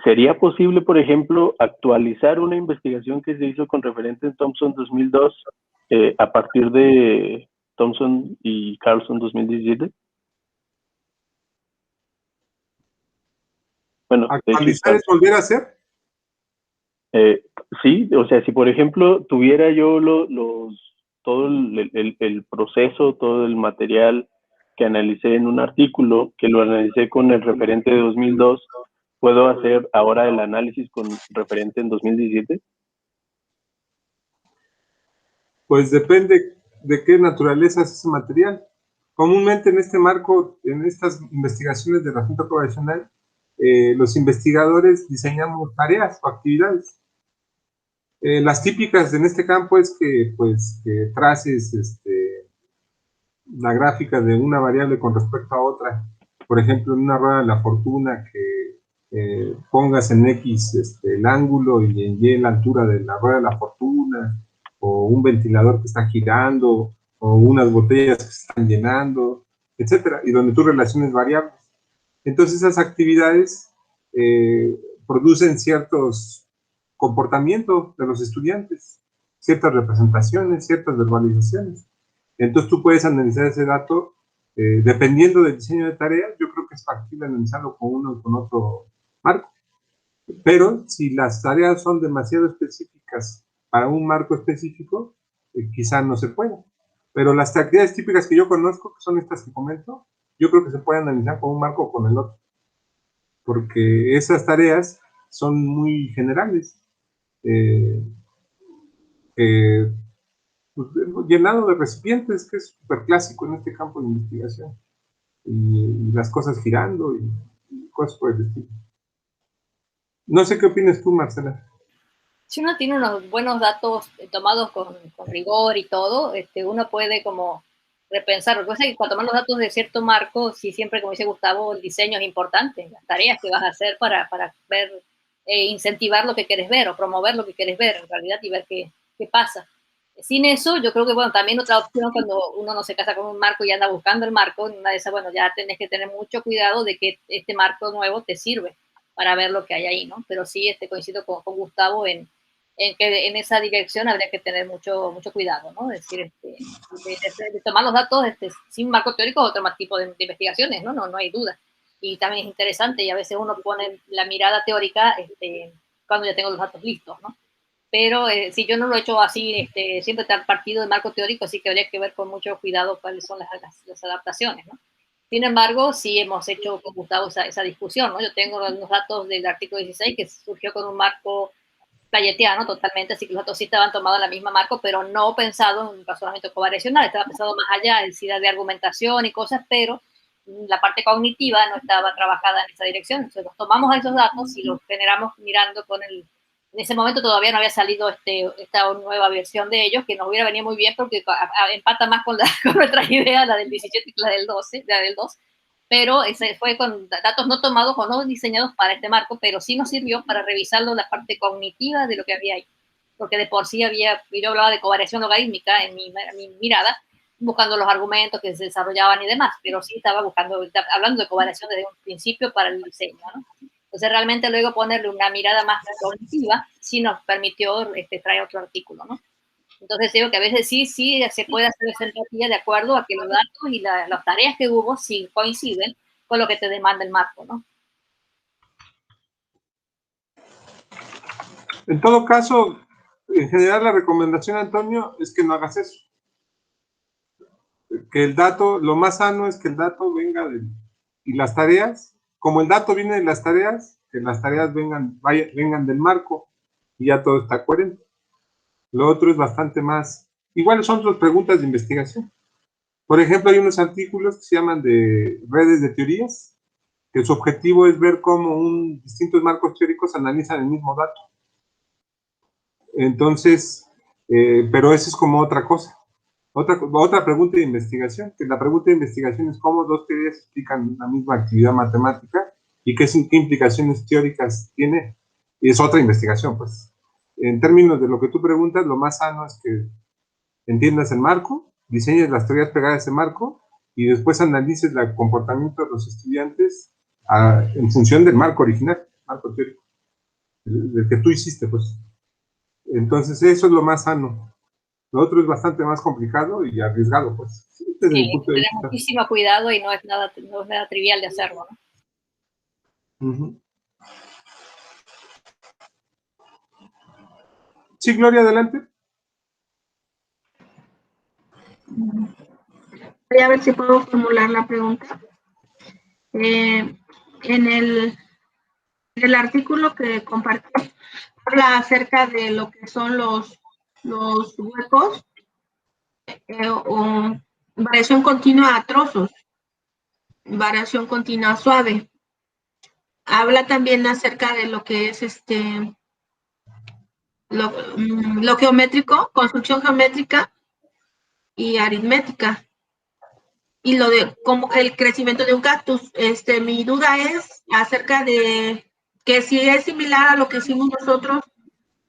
¿sería posible, por ejemplo, actualizar una investigación que se hizo con referente en Thomson 2002 a partir de Thomson y Carlson 2017? Bueno, de hecho, ¿Actualizar es volver a hacer? sí, o sea, si por ejemplo tuviera yo todo el proceso, todo el material que analicé en un artículo, que lo analicé con el referente de 2002, ¿puedo hacer ahora el análisis con referente en 2017? Pues depende de qué naturaleza es ese material. Comúnmente en este marco, en estas investigaciones de razón covariacional, los investigadores diseñamos tareas o actividades. Las típicas en este campo es que, pues, que traces la gráfica de una variable con respecto a otra. Por ejemplo, en una rueda de la fortuna que pongas en X el ángulo y en Y la altura de la rueda de la fortuna, o un ventilador que está girando, o unas botellas que se están llenando, etcétera, y donde tú relaciones variables. Entonces esas actividades producen ciertos comportamientos de los estudiantes, ciertas representaciones, ciertas verbalizaciones. Entonces tú puedes analizar ese dato dependiendo del diseño de tarea. Yo creo que es factible analizarlo con uno o con otro marco. Pero si las tareas son demasiado específicas para un marco específico, quizá no se pueda. Pero las actividades típicas que yo conozco, que son estas que comento, yo creo que se pueden analizar con un marco o con el otro. Porque esas tareas son muy generales. Pues, llenado de recipientes, que es súper clásico en este campo de investigación. Y las cosas girando y cosas por el estilo. No sé qué opinas tú, Marcela. Si uno tiene unos buenos datos tomados con rigor y todo, uno puede como repensar. Lo que pasa es que para tomar los datos de cierto marco, sí, siempre, como dice Gustavo, el diseño es importante, las tareas que vas a hacer para ver, incentivar lo que quieres ver o promover lo que quieres ver en realidad y ver qué pasa. Sin eso, yo creo que, bueno, también otra opción cuando uno no se casa con un marco y anda buscando el marco, una de esas, bueno, ya tenés que tener mucho cuidado de que este marco nuevo te sirve para ver lo que hay ahí, ¿no? Pero sí, coincido con Gustavo en que en esa dirección habría que tener mucho cuidado, ¿no? Es decir, de tomar los datos sin marco teórico es otro tipo de investigaciones, ¿no? No hay duda. Y también es interesante y a veces uno pone la mirada teórica cuando ya tengo los datos listos, ¿no? pero si yo no lo he hecho así, siempre tan partido de marco teórico, sí que habría que ver con mucho cuidado cuáles son las adaptaciones, ¿no? Sin embargo, sí hemos hecho con Gustavo esa discusión, ¿no? Yo tengo los datos del artículo 16 que surgió con un marco playetiano totalmente, así que los datos sí estaban tomados en la misma marco, pero no pensado en un razonamiento covariacional, estaba pensado más allá, es decir, de argumentación y cosas, pero la parte cognitiva no estaba trabajada en esa dirección. Entonces nos tomamos esos datos y los generamos mirando con el... En ese momento todavía no había salido esta nueva versión de ellos, que nos hubiera venido muy bien porque empata más con nuestras ideas, la del 17 y la del 12, la del 2, pero ese fue con datos no tomados o no diseñados para este marco, pero sí nos sirvió para revisarlo la parte cognitiva de lo que había ahí, porque de por sí yo hablaba de covariación logarítmica en mi mirada, buscando los argumentos que se desarrollaban y demás, pero sí estaba hablando de covariación desde un principio para el diseño, ¿no? Entonces realmente luego ponerle una mirada más cognitiva sí nos permitió traer otro artículo, ¿no? Entonces digo que a veces sí se puede hacer esa empatía de acuerdo a que los datos y las tareas que hubo sí coinciden con lo que te demanda el marco, ¿no? En todo caso, en general la recomendación, Antonio, es que no hagas eso. Que el dato, lo más sano es que el dato venga y las tareas, como el dato viene de las tareas, que las tareas vengan del marco y ya todo está coherente. Lo otro es bastante más, igual son otras preguntas de investigación. Por ejemplo, hay unos artículos que se llaman de redes de teorías, que su objetivo es ver cómo distintos marcos teóricos analizan el mismo dato. Entonces, pero eso es como otra cosa. Otra pregunta de investigación, que la pregunta de investigación es cómo dos teorías explican la misma actividad matemática y qué implicaciones teóricas tiene. Y es otra investigación, pues. En términos de lo que tú preguntas, lo más sano es que entiendas el marco, diseñes las teorías pegadas a ese marco y después analices el comportamiento de los estudiantes en función del marco original, marco teórico, del que tú hiciste, pues. Entonces, eso es lo más sano. Lo otro es bastante más complicado y arriesgado, pues. Desde mi punto de tener vista. muchísimo cuidado y no es nada trivial de hacerlo, ¿no? Uh-huh. Sí, Gloria, adelante. Voy a ver si puedo formular la pregunta. En el artículo que compartí, habla acerca de lo que son los huecos o variación continua a trozos, variación continua suave. Habla también acerca de lo que es lo geométrico, construcción geométrica y aritmética. Y lo de como el crecimiento de un cactus. Mi duda es acerca de que si es similar a lo que hicimos nosotros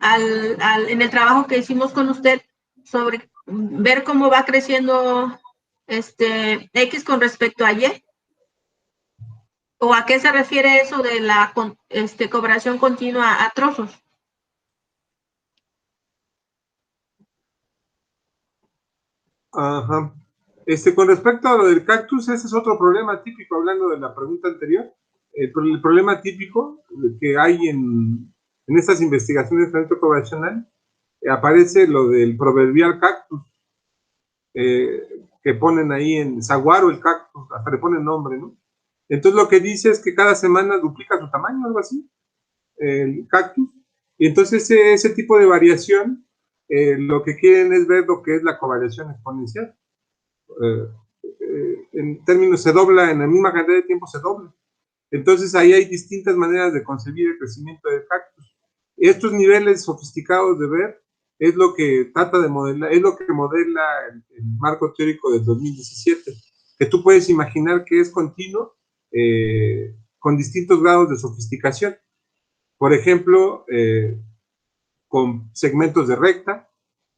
en el trabajo que hicimos con usted sobre ver cómo va creciendo X con respecto a Y. ¿O a qué se refiere eso de la cooperación continua a trozos? Ajá. Con respecto a lo del cactus, ese es otro problema típico, hablando de la pregunta anterior. El problema típico que hay en estas investigaciones de talento covariacional, aparece lo del proverbial cactus, que ponen ahí en saguaro el cactus, hasta le ponen nombre, ¿no? Entonces lo que dice es que cada semana duplica su tamaño, algo así, el cactus, y entonces ese tipo de variación, lo que quieren es ver lo que es la covariación exponencial. En términos se dobla, en la misma cantidad de tiempo se dobla. Entonces ahí hay distintas maneras de concebir el crecimiento del cactus. Estos niveles sofisticados de ver es lo que trata de modelar, es lo que modela el marco teórico del 2017, que tú puedes imaginar que es continuo, con distintos grados de sofisticación. Por ejemplo, con segmentos de recta,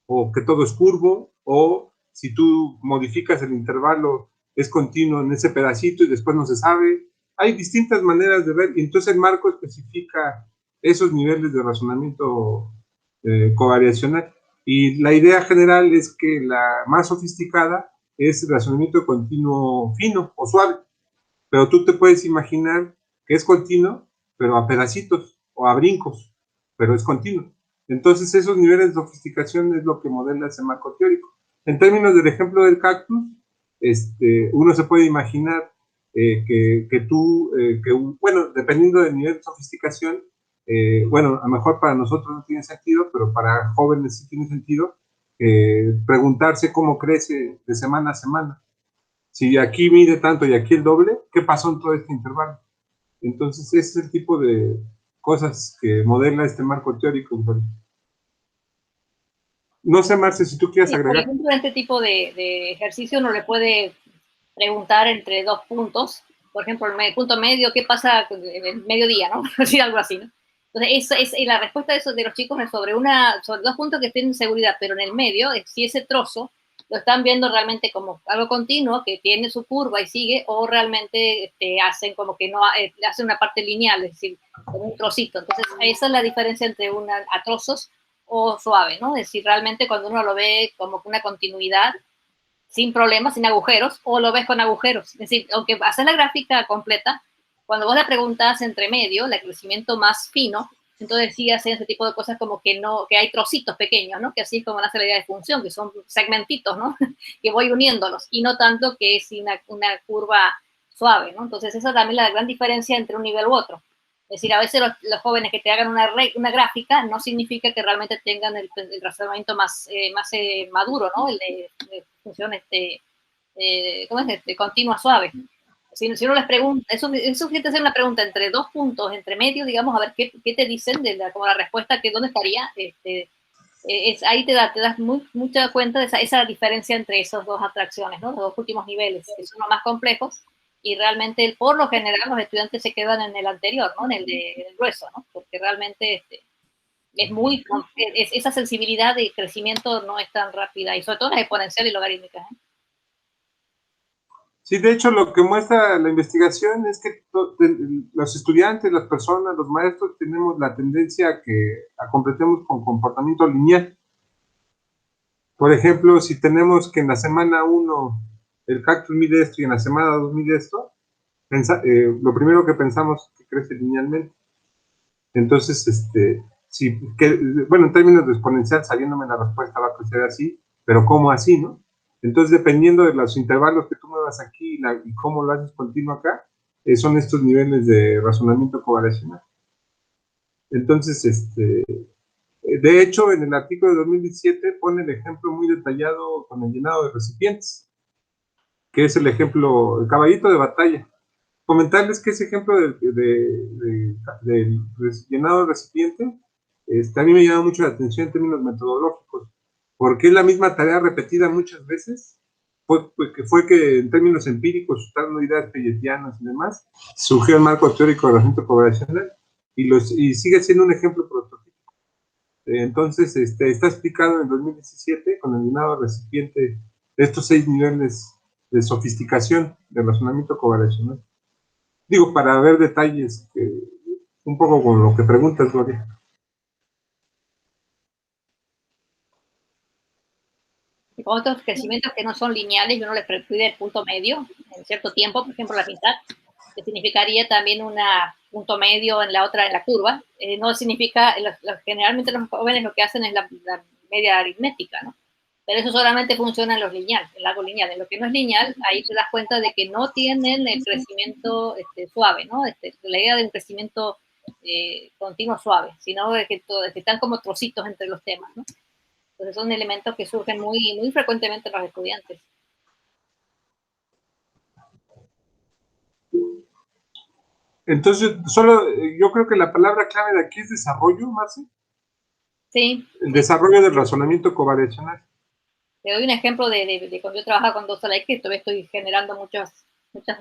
o que todo es curvo, o si tú modificas el intervalo, es continuo en ese pedacito y después no se sabe. Hay distintas maneras de ver, y entonces el marco especifica esos niveles de razonamiento covariacional. Y la idea general es que la más sofisticada es el razonamiento continuo fino o suave, pero tú te puedes imaginar que es continuo, pero a pedacitos o a brincos, pero es continuo. Entonces, esos niveles de sofisticación es lo que modela ese marco teórico. En términos del ejemplo del cactus, uno se puede imaginar bueno, dependiendo del nivel de sofisticación, bueno, a lo mejor para nosotros no tiene sentido, pero para jóvenes sí tiene sentido, preguntarse cómo crece de semana a semana. Si aquí mide tanto y aquí el doble, ¿qué pasó en todo este intervalo? Entonces, ese es el tipo de cosas que modela este marco teórico. No sé, Marce, si tú quieres Sí, por agregar. ejemplo, en este tipo de ejercicio uno le puede preguntar entre dos puntos. Por ejemplo, el punto medio, ¿qué pasa en el mediodía, no? Decir algo así, ¿no? Entonces, la respuesta de los chicos es sobre dos puntos que tienen seguridad, pero en el medio, si ese trozo lo están viendo realmente como algo continuo, que tiene su curva y sigue, o realmente hacen como que no, hacen una parte lineal, es decir, como un trocito. Entonces, esa es la diferencia entre a trozos o suave, ¿no? Es decir, realmente cuando uno lo ve como una continuidad, sin problemas, sin agujeros, o lo ves con agujeros. Es decir, aunque haces la gráfica completa, cuando vos le preguntas entre medio, el crecimiento más fino, entonces sí hacen ese tipo de cosas como que no, que hay trocitos pequeños, ¿no? Que así es como nace la idea de función, que son segmentitos, ¿no? Que voy uniéndolos, y no tanto que es una curva suave, ¿no? Entonces esa es también la gran diferencia entre un nivel u otro. Es decir, a veces los jóvenes que te hagan una gráfica no significa que realmente tengan el razonamiento más maduro, ¿no? El de función ¿cómo es? Continua suave. Si uno les pregunta, es suficiente hacer una pregunta entre dos puntos, entre medio, digamos, a ver qué te dicen como la respuesta, que dónde estaría. Ahí te das mucha cuenta de esa diferencia entre esas dos atracciones, ¿no? Los dos últimos niveles, que son los más complejos, y realmente, por lo general, los estudiantes se quedan en el anterior, ¿no? En el grueso, ¿no? Porque realmente esa sensibilidad de crecimiento no es tan rápida, y sobre todo las exponenciales y logarítmicas, ¿eh? Sí, de hecho, lo que muestra la investigación es que los estudiantes, las personas, los maestros, tenemos la tendencia a completemos con comportamiento lineal. Por ejemplo, si tenemos que en la semana 1 el cactus mide esto y en la semana 2 mide esto, lo primero que pensamos es que crece linealmente. Entonces, bueno, en términos de exponencial, sabiéndome la respuesta va a crecer así, pero ¿cómo así, no? Entonces, dependiendo de los intervalos que tú muevas aquí y cómo lo haces continuo acá, son estos niveles de razonamiento covariacional. Entonces, de hecho, en el artículo de 2017 pone el ejemplo muy detallado con el llenado de recipientes, que es el ejemplo, el caballito de batalla. Comentarles que ese ejemplo del llenado de recipiente, a mí me llama mucho la atención en términos metodológicos, porque es la misma tarea repetida muchas veces, fue que en términos empíricos, usando ideas pelletianas y demás, surgió el marco teórico de razonamiento covariacional y sigue siendo un ejemplo prototípico. Entonces, está explicado en el 2017 con el llenado de recipiente de estos 6 niveles de sofisticación de razonamiento covariacional. Digo, para ver detalles, un poco con lo que preguntas, Gloria. Y con otros crecimientos que no son lineales, y uno les pide el punto medio en cierto tiempo, por ejemplo, la mitad, que significaría también un punto medio en la curva. No significa, generalmente los jóvenes lo que hacen es la media aritmética, ¿no? Pero eso solamente funciona en los lineales, en algo lineal. En lo que no es lineal, ahí te das cuenta de que no tienen el crecimiento suave, ¿no? La idea de un crecimiento continuo suave, sino de que están como trocitos entre los temas, ¿no? Entonces son elementos que surgen muy frecuentemente en los estudiantes. Entonces, yo creo que la palabra clave de aquí es desarrollo, Marci. Sí. El desarrollo del razonamiento covariacional. Te doy un ejemplo de cuando yo trabajaba con 2X, que todavía estoy generando muchos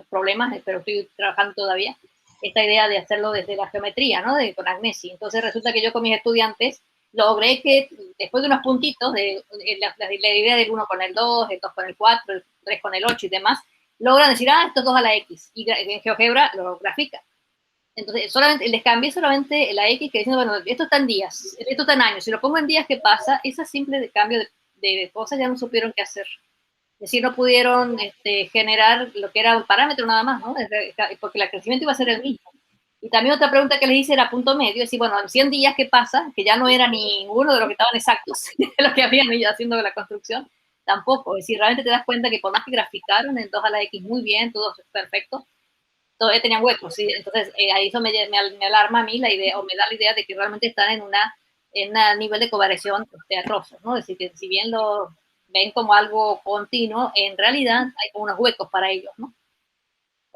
problemas, pero estoy trabajando todavía. Esta idea de hacerlo desde la geometría, ¿no? Con Agnesi. Entonces resulta que yo con mis estudiantes logré que después de unos puntitos, la idea del 1 con el 2, el 2 con el 4, el 3 con el 8 y demás, logran decir, esto es 2 a la X. Y en GeoGebra lo grafica. Entonces, les cambié solamente la X, que diciendo, bueno, esto está en días, esto está en años. Si lo pongo en días, ¿qué pasa? Ese simple cambio de cosas ya no supieron qué hacer. Es decir, no pudieron generar lo que era un parámetro nada más, ¿no? Porque el crecimiento iba a ser el mismo. Y también otra pregunta que les hice era punto medio, es decir, bueno, en 100 días, ¿qué pasa? Que ya no era ninguno de los que estaban exactos, de los que habían ido haciendo la construcción, tampoco. Es decir, realmente te das cuenta que por más que graficaron en 2 a la X muy bien, todos perfectos, todavía tenían huecos, ¿sí? Entonces, ahí eso me alarma a mí la idea, o me da la idea de que realmente están en un nivel de covariación atroz, ¿no? Es decir, que si bien lo ven como algo continuo, en realidad hay como unos huecos para ellos, ¿no?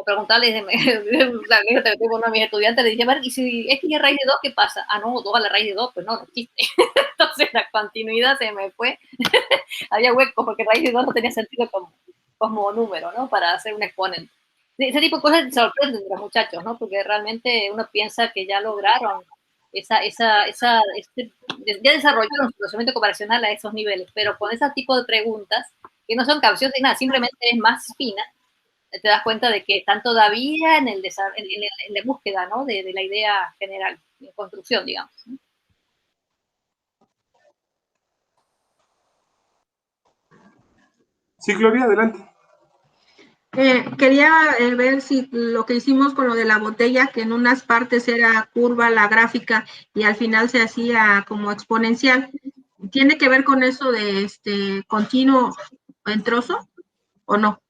O preguntarles, uno de mis estudiantes le dije, a ver, ¿y si X es raíz de 2, qué pasa? Ah, no, 2 a la raíz de 2, pues no existe. Entonces la continuidad se me fue. Había huecos porque raíz de 2 no tenía sentido como número, ¿no? Para hacer un exponente. Ese tipo de cosas sorprenden a los muchachos, ¿no? Porque realmente uno piensa que ya lograron ya desarrollaron su procesamiento comparacional a esos niveles, pero con ese tipo de preguntas, que no son capciosas ni nada, simplemente es más fina, te das cuenta de que están todavía en la búsqueda, ¿no? De la idea general, de construcción, digamos. Sí, Gloria, adelante. Quería ver si lo que hicimos con lo de la botella, que en unas partes era curva la gráfica y al final se hacía como exponencial, ¿tiene que ver con eso de continuo en trozo o no?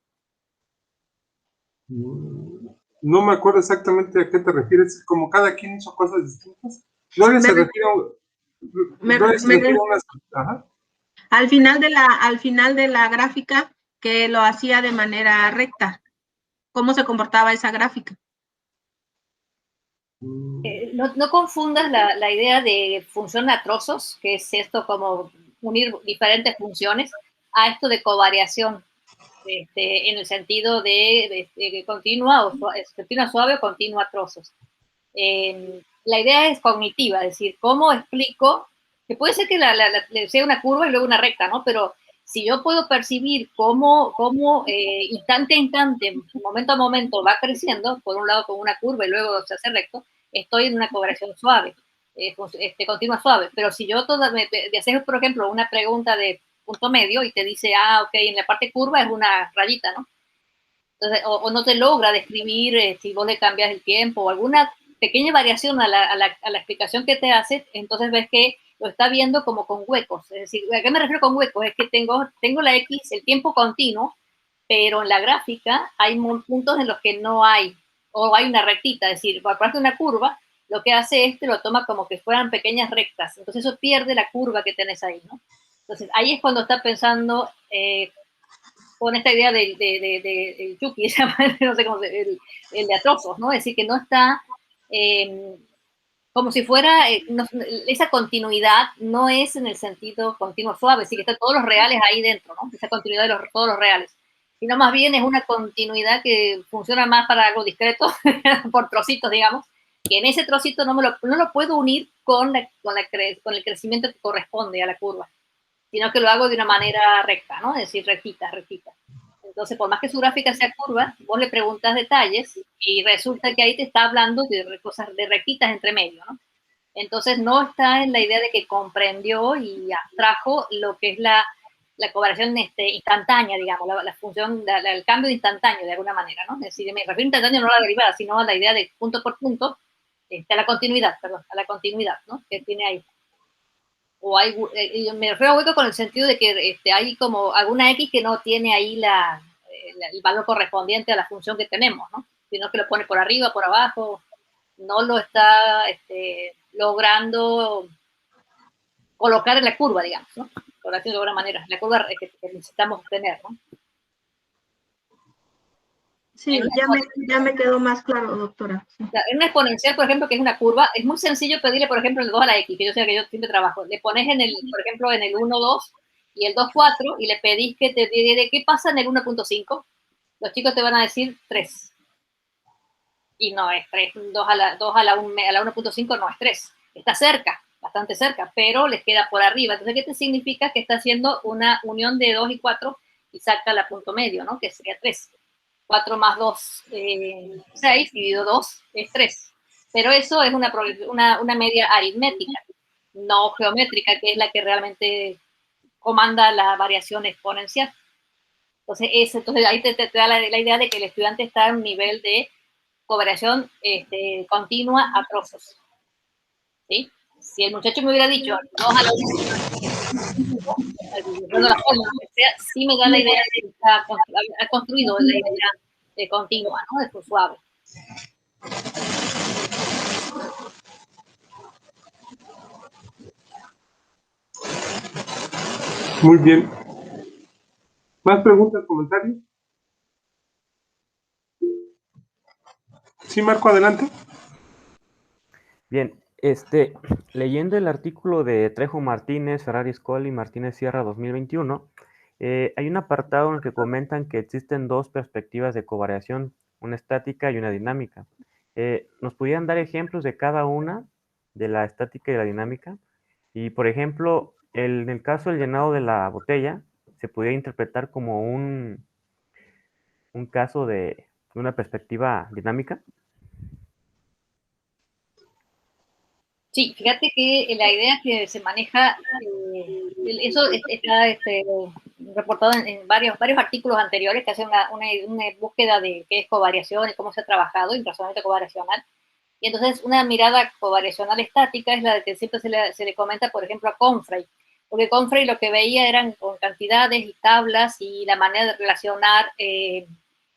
No me acuerdo exactamente a qué te refieres, como cada quien hizo cosas distintas. Gloria se refiere a unas... Ajá. Al final de la gráfica, que lo hacía de manera recta. ¿Cómo se comportaba esa gráfica? No confundas la idea de función a trozos, que es esto como unir diferentes funciones, a esto de covariación, en el sentido de continua suave o continua a trozos. La idea es cognitiva, es decir, ¿cómo explico? Que puede ser que sea una curva y luego una recta, ¿no? Pero si yo puedo percibir cómo instante a instante, momento a momento va creciendo, por un lado con una curva y luego se hace recto, estoy en una covariación suave, continua suave. Pero si yo de hacer, por ejemplo, una pregunta de punto medio y te dice, ok, en la parte curva es una rayita, ¿no? Entonces, o no te logra describir si vos le cambias el tiempo o alguna pequeña variación a la explicación que te hace, entonces ves que lo está viendo como con huecos. Es decir, ¿a qué me refiero con huecos? Es que tengo la X, el tiempo continuo, pero en la gráfica hay puntos en los que no hay, o hay una rectita, es decir, por parte de una curva, lo que hace lo toma como que fueran pequeñas rectas, entonces eso pierde la curva que tenés ahí, ¿no? Entonces ahí es cuando está pensando con esta idea del Chucky, no sé cómo el de atrozos, ¿no? Es decir, que no está como si fuera, esa continuidad no es en el sentido continuo suave, es decir, que están todos los reales ahí dentro, ¿no? Esa continuidad de todos los reales. Sino más bien es una continuidad que funciona más para algo discreto, por trocitos, digamos, que en ese trocito no lo puedo unir con el crecimiento que corresponde a la curva, sino que lo hago de una manera recta, ¿no? Es decir, rectita. Entonces, por más que su gráfica sea curva, vos le preguntas detalles y resulta que ahí te está hablando de cosas de rectitas entre medio, ¿no? Entonces, no está en la idea de que comprendió y abstrajo lo que es la covariación instantánea, digamos, la función, el cambio instantáneo de alguna manera, ¿no? Es decir, me refiero a instantáneo no a la derivada, sino a la idea de punto por punto, a la continuidad, ¿no? Que tiene ahí. O hay, me refiero a hueco con el sentido de que hay como alguna X que no tiene ahí el valor correspondiente a la función que tenemos, ¿no? Sino que lo pone por arriba, por abajo, no lo está logrando colocar en la curva, digamos, ¿no? Por decirlo de alguna manera, la curva que necesitamos tener, ¿no? Sí, ya me quedó más claro, doctora. Sí. En una exponencial, por ejemplo, que es una curva, es muy sencillo pedirle, por ejemplo, el 2 a la X, que yo sé que yo siempre trabajo. Le pones por ejemplo, en el 1, 2 y el 2, 4, y le pedís que te diga qué pasa en el 1.5. Los chicos te van a decir 3. Y no es 3. 2 a la 1.5 no es 3. Está cerca, bastante cerca, pero les queda por arriba. Entonces, ¿qué te significa? Que está haciendo una unión de 2 y 4 y saca la punto medio, ¿no? Que sería 3. 4 más 2, 6, dividido 2 es 3. Pero eso es una media aritmética, no geométrica, que es la que realmente comanda la variación exponencial. Entonces ahí te da la idea de que el estudiante está en un nivel de covariación continua a trozos. ¿Sí? Si el muchacho me hubiera dicho 2 a la 1, sí me da la idea de que ha construido la idea de continua, ¿no? De suave. Muy bien. ¿Más preguntas, comentarios? Sí, Marco, adelante. Bien, leyendo el artículo de Trejo Martínez, Ferrari Scola y Martínez Sierra 2021, hay un apartado en el que comentan que existen 2 perspectivas de covariación, una estática y una dinámica. ¿Nos pudieran dar ejemplos de cada una, de la estática y la dinámica? Y, por ejemplo, en el caso del llenado de la botella, se podría interpretar como un caso de una perspectiva dinámica. Sí, fíjate que la idea que se maneja, eso está reportado en varios artículos anteriores que hacen una búsqueda de qué es covariación y cómo se ha trabajado en razonamiento covariacional. Y entonces una mirada covariacional estática es la de que siempre se le comenta, por ejemplo, a Confrey, porque Confrey lo que veía eran con cantidades y tablas y la manera de relacionar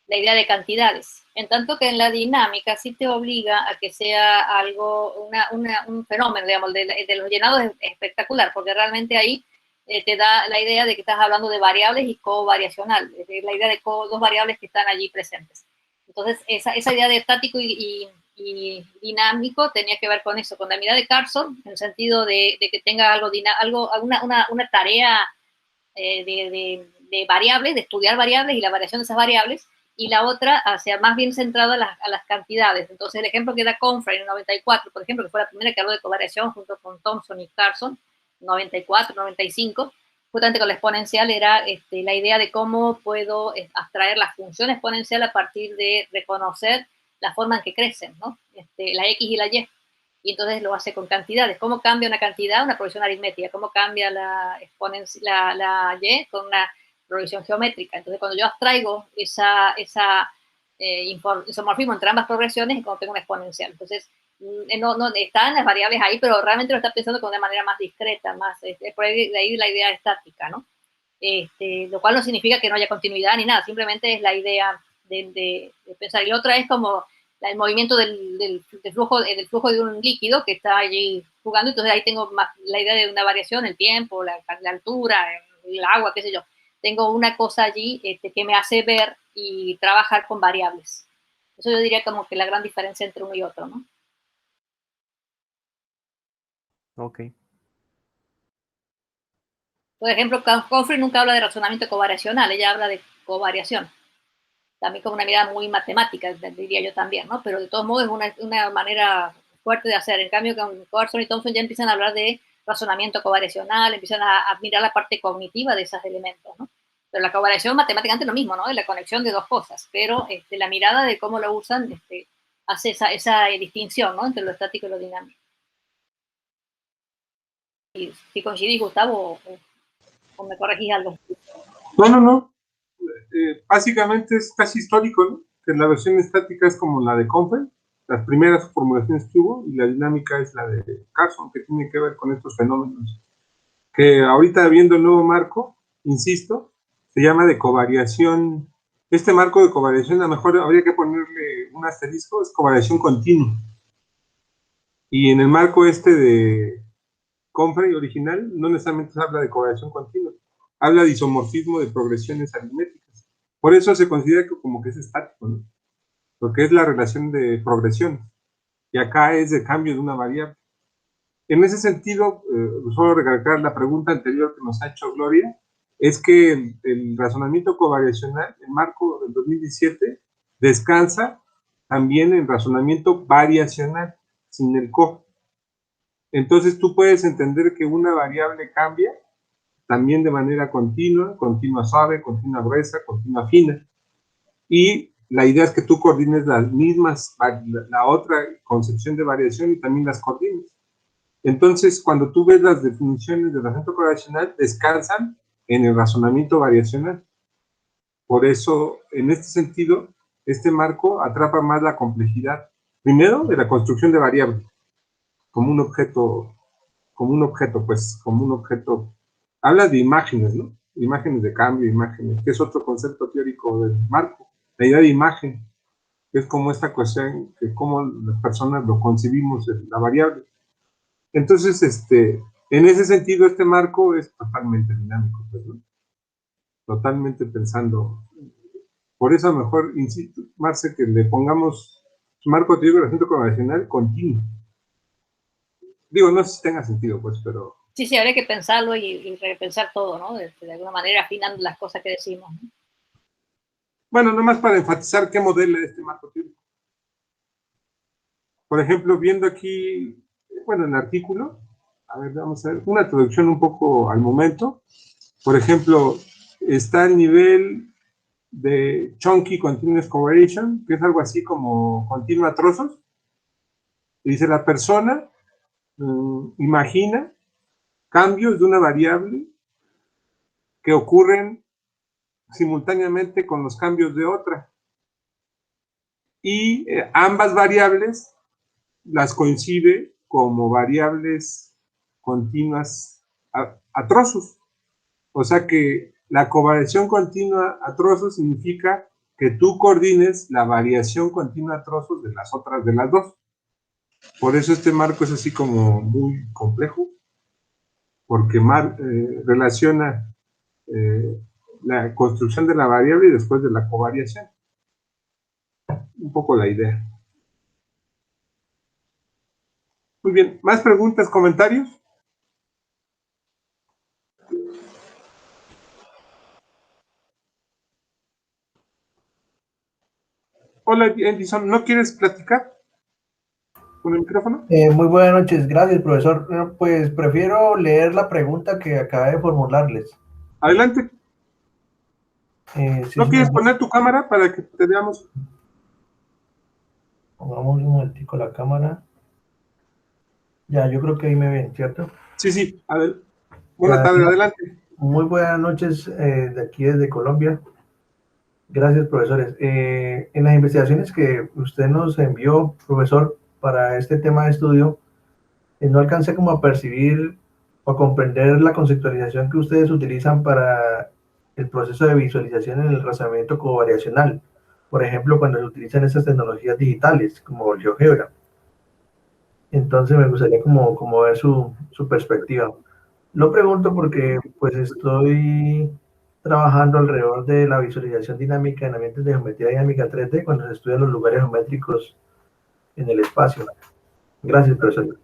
la idea de cantidades. En tanto que en la dinámica sí te obliga a que sea algo, un fenómeno, digamos, de los llenados es espectacular, porque realmente ahí te da la idea de que estás hablando de variables y covariacional, la idea de 2 variables que están allí presentes. Entonces, esa idea de estático y dinámico tenía que ver con eso, con la mirada de Carson, en el sentido de que tenga una tarea de variables, de estudiar variables y la variación de esas variables, y la otra hacia más bien centrada a las cantidades. Entonces, el ejemplo que da Confrey en el 94, por ejemplo, que fue la primera que habló de covariación junto con Thompson y Carson, 94, 95, justamente con la exponencial era la idea de cómo puedo abstraer la función exponencial a partir de reconocer la forma en que crecen, ¿no? La X y la Y. Y entonces lo hace con cantidades. ¿Cómo cambia una cantidad? Una progresión aritmética. ¿Cómo cambia la Y con una progresión geométrica? Entonces, cuando yo abstraigo isomorfismo entre ambas progresiones, es cuando tengo una exponencial. Entonces, no están las variables ahí, pero realmente lo está pensando de una manera más discreta, por ahí, de ahí la idea estática, ¿no? Lo cual no significa que no haya continuidad ni nada, simplemente es la idea de pensar. Y la otra es como el movimiento del flujo de un líquido que está allí jugando, entonces ahí tengo más la idea de una variación, el tiempo, la altura, el agua, qué sé yo. Tengo una cosa allí que me hace ver y trabajar con variables. Eso yo diría como que la gran diferencia entre uno y otro, ¿no? Ok. Por ejemplo, Confrey nunca habla de razonamiento covariacional, ella habla de covariación. También con una mirada muy matemática, diría yo también, ¿no? Pero de todos modos es una manera fuerte de hacer. En cambio, con Carson y Thompson ya empiezan a hablar de razonamiento covariacional, empiezan a mirar la parte cognitiva de esos elementos, ¿no? Pero la covariación matemáticamente es lo mismo, ¿no? Es la conexión de 2 cosas, pero la mirada de cómo lo usan hace esa distinción, ¿no? Entre lo estático y lo dinámico. Y si coincidís, Gustavo, o me corregís algo. No. Básicamente es casi histórico, ¿no? Que la versión estática es como la de Confrey, las primeras formulaciones que hubo, y la dinámica es la de Carson, que tiene que ver con estos fenómenos. Que ahorita viendo el nuevo marco, insisto, se llama de covariación. Este marco de covariación, a lo mejor habría que ponerle un asterisco, es covariación continua. Y en el marco de Confrey original, no necesariamente se habla de covariación continua, habla de isomorfismo de progresiones aritméticas. Por eso se considera como que es estático, ¿no? Porque es la relación de progresiones. Y acá es de cambio de una variable. En ese sentido, solo recalcar la pregunta anterior que nos ha hecho Gloria, es que el razonamiento covariacional, el marco del 2017, descansa también en razonamiento variacional, sin el co. Entonces tú puedes entender que una variable cambia también de manera continua, continua suave, continua gruesa, continua fina. Y la idea es que tú coordines las mismas, la otra concepción de variación y también las coordines. Entonces, cuando tú ves las definiciones del razonamiento covariacional, descansan en el razonamiento variacional. Por eso, en este sentido, este marco atrapa más la complejidad. Primero, de la construcción de variables, como un objeto, pues, como un objeto. Habla de imágenes, ¿no? Imágenes de cambio, imágenes, que es otro concepto teórico del marco. La idea de imagen, que es como esta cuestión, que como las personas lo concebimos, la variable. Entonces, en ese sentido, este marco es totalmente dinámico, pues, ¿no? Totalmente pensando. Por eso, a lo mejor, insisto, Marce, que le pongamos marco teórico del asunto convencional continuo. Digo, no sé si tenga sentido, pues, pero... Sí, habría que pensarlo y repensar todo, ¿no? De alguna manera afinando las cosas que decimos, ¿no? Bueno, nomás para enfatizar qué modelo es este marco teórico. Por ejemplo, viendo aquí, bueno, el artículo, a ver, vamos a ver, una traducción un poco al momento. Por ejemplo, está el nivel de Chunky Continuous Covariation, que es algo así como continua a trozos. Y dice, la persona imagina cambios de una variable que ocurren simultáneamente con los cambios de otra. Y ambas variables las coincide como variables continuas a trozos. O sea que la covariación continua a trozos significa que tú coordines la variación continua a trozos de las otras de las dos. Por eso este marco es así como muy complejo, porque relaciona la construcción de la variable y después de la covariación. Un poco la idea. Muy bien, ¿más preguntas, comentarios? Hola, Edison, ¿no quieres platicar con el micrófono? Muy buenas noches, gracias, profesor. Pues prefiero leer la pregunta que acabé de formularles. Adelante. Si ¿No es quieres una... poner tu cámara para que te veamos? Pongamos un momentico la cámara. Ya, yo creo que ahí me ven, ¿cierto? Sí, a ver. Buenas tardes, adelante. Muy buenas noches de aquí desde Colombia. Gracias, profesores. En las investigaciones que usted nos envió, profesor, para este tema de estudio, no alcancé como a percibir o a comprender la conceptualización que ustedes utilizan para el proceso de visualización en el razonamiento covariacional. Por ejemplo, cuando se utilizan estas tecnologías digitales como el GeoGebra. Entonces me gustaría como ver su perspectiva. Lo pregunto porque pues estoy trabajando alrededor de la visualización dinámica en ambientes de geometría dinámica 3D cuando se estudian los lugares geométricos en el espacio. Gracias, profesor.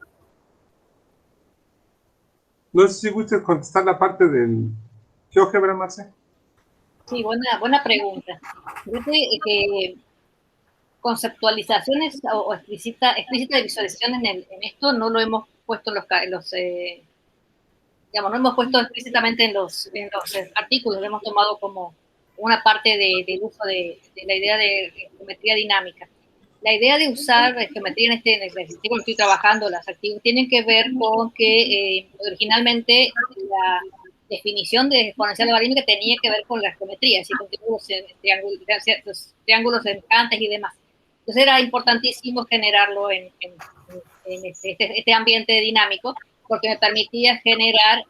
No sé si gustes contestar la parte del GeoGebra, Marce. Sí, buena pregunta. Fíjate que conceptualizaciones o explícita visualización en esto no lo hemos puesto digamos, no hemos puesto explícitamente en los artículos, lo hemos tomado como una parte del uso de la idea de geometría dinámica. La idea de usar geometría en el artículo que estoy trabajando, las activos, tienen que ver con que originalmente la definición de exponencial logarítmica tenía que ver con la geometría, es decir, con triángulos semejantes y demás. Entonces era importantísimo generarlo en este ambiente dinámico, porque me permitía generar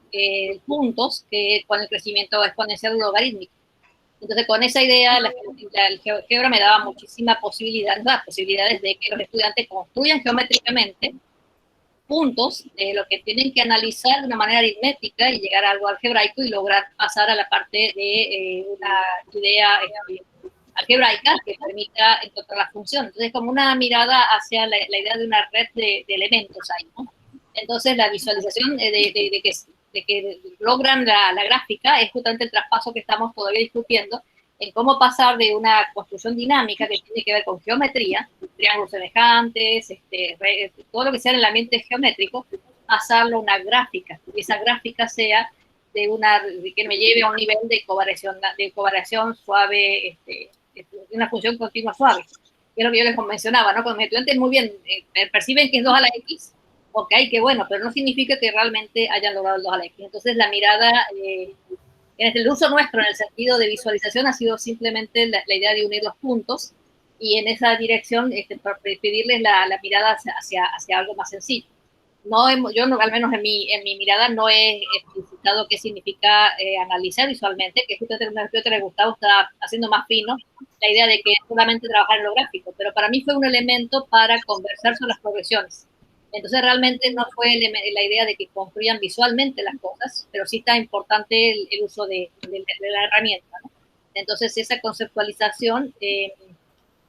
puntos con el crecimiento exponencial logarítmico. Entonces, con esa idea, el GeoGebra me daba muchísimas posibilidades de que los estudiantes construyan geométricamente puntos de lo que tienen que analizar de una manera aritmética y llegar a algo algebraico y lograr pasar a la parte de una idea algebraica que permita encontrar la función. Entonces, como una mirada hacia la idea de una red de elementos ahí, ¿no? Entonces, la visualización de que logran la gráfica es justamente el traspaso que estamos todavía discutiendo en cómo pasar de una construcción dinámica que tiene que ver con geometría, triángulos semejantes, todo lo que sea en el ambiente geométrico, pasarlo a una gráfica, y esa gráfica sea que me lleve a un nivel de covariación suave, una función continua suave. Que es lo que yo les mencionaba, ¿no? Cuando mis estudiantes muy bien perciben que es 2 a la X, ok, qué bueno, pero no significa que realmente hayan logrado el 2 a la X. Entonces la mirada, el uso nuestro en el sentido de visualización ha sido simplemente la idea de unir los puntos y en esa dirección para pedirles la mirada hacia algo más sencillo. Yo no, al menos en mi mirada no he explicitado qué significa analizar visualmente, que justamente en una respuesta de Gustavo está haciendo más fino la idea de que solamente trabajar en lo gráfico, pero para mí fue un elemento para conversar sobre las progresiones. Entonces realmente no fue la idea de que construyan visualmente las cosas, pero sí está importante el uso de la herramienta, ¿no? Entonces esa conceptualización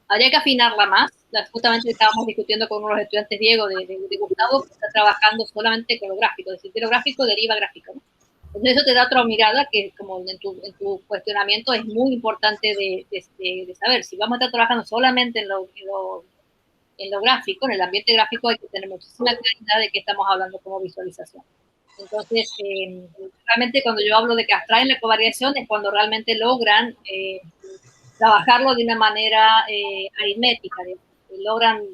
habría que afinarla más. Justamente estábamos discutiendo con uno de los estudiantes, Diego, de Gustavo, que está trabajando solamente con lo gráfico, es decir, que lo gráfico deriva gráfico, ¿no? Entonces eso te da otra mirada que, como en tu cuestionamiento, es muy importante de saber. Si vamos a estar trabajando solamente en lo gráfico, en el ambiente gráfico, hay que tener muchísima claridad de qué estamos hablando como visualización. Entonces, realmente cuando yo hablo de que abstraen la covariación es cuando realmente logran trabajarlo de una manera aritmética, logran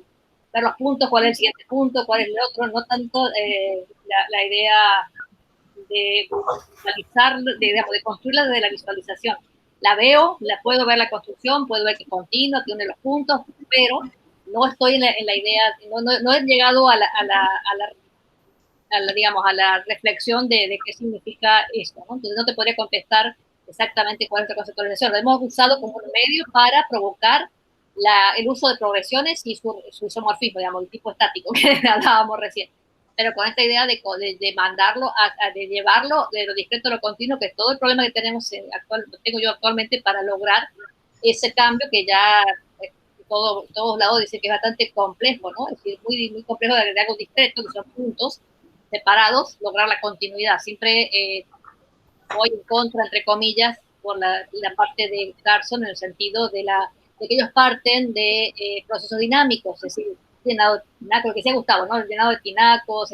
ver los puntos, cuál es el siguiente punto, cuál es el otro, no tanto la idea de visualizar, de construirla desde la visualización. La veo, puedo ver la construcción, puedo ver que es continua, tiene los puntos, pero no estoy en la idea, no he llegado a la reflexión de qué significa esto, ¿no? Entonces no te podría contestar exactamente cuál es la conceptualización. Lo hemos usado como un medio para provocar el uso de progresiones y su isomorfismo, digamos, el tipo estático que hablábamos recién. Pero con esta idea de mandarlo, de llevarlo de lo discreto a lo continuo, que es todo el problema que tenemos tengo yo actualmente para lograr ese cambio que ya todos lados dicen que es bastante complejo, ¿no? Es decir, muy, muy complejo de algo discreto, que son puntos separados, lograr la continuidad. Siempre voy en contra, entre comillas, por la parte de Carson, en el sentido de que ellos parten de procesos dinámicos, es decir, llenado de tinacos, lo que sea Gustavo, ¿no? El llenado de tinacos,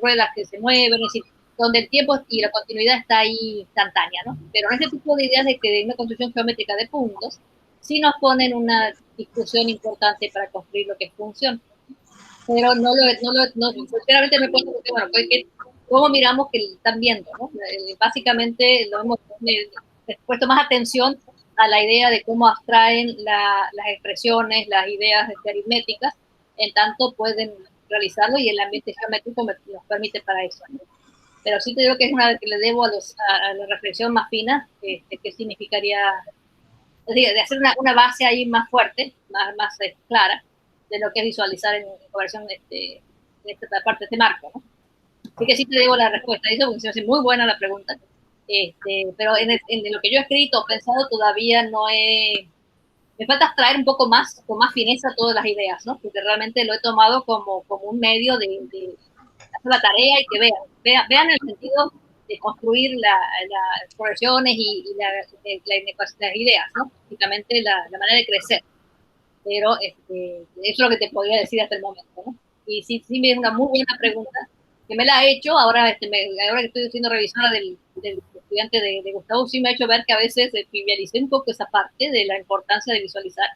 ruedas que se mueven, es decir, donde el tiempo y la continuidad está ahí instantánea, ¿no? Pero en este tipo de ideas de que de una construcción geométrica de puntos, sí nos ponen una discusión importante para construir lo que es función. Pero sinceramente me puedo decir, bueno, ¿cómo miramos que están viendo, ¿no? Básicamente lo hemos puesto más atención a la idea de cómo abstraen las expresiones, las ideas aritméticas, en tanto pueden realizarlo y el ambiente geométrico nos permite para eso, ¿no? Pero sí te digo que es una que le debo a la reflexión más fina, que significaría, es decir, de hacer una base ahí más fuerte, más clara, de lo que es visualizar en conversión de esta parte de este marco, ¿no? Así que sí te debo la respuesta a eso, porque se me hace muy buena la pregunta. Pero en lo que yo he escrito o pensado todavía me falta extraer un poco más, con más fineza todas las ideas, ¿no? Porque realmente lo he tomado como un medio de hacer la tarea y que vean el sentido de construir las progresiones y las ideas, ¿no? Básicamente la manera de crecer. Pero eso es lo que te podría decir hasta el momento, ¿no? Y sí me es una muy buena pregunta, que me la ha hecho, ahora que estoy siendo revisora del estudiante de Gustavo, sí me ha hecho ver que a veces trivialicé un poco esa parte de la importancia de visualizar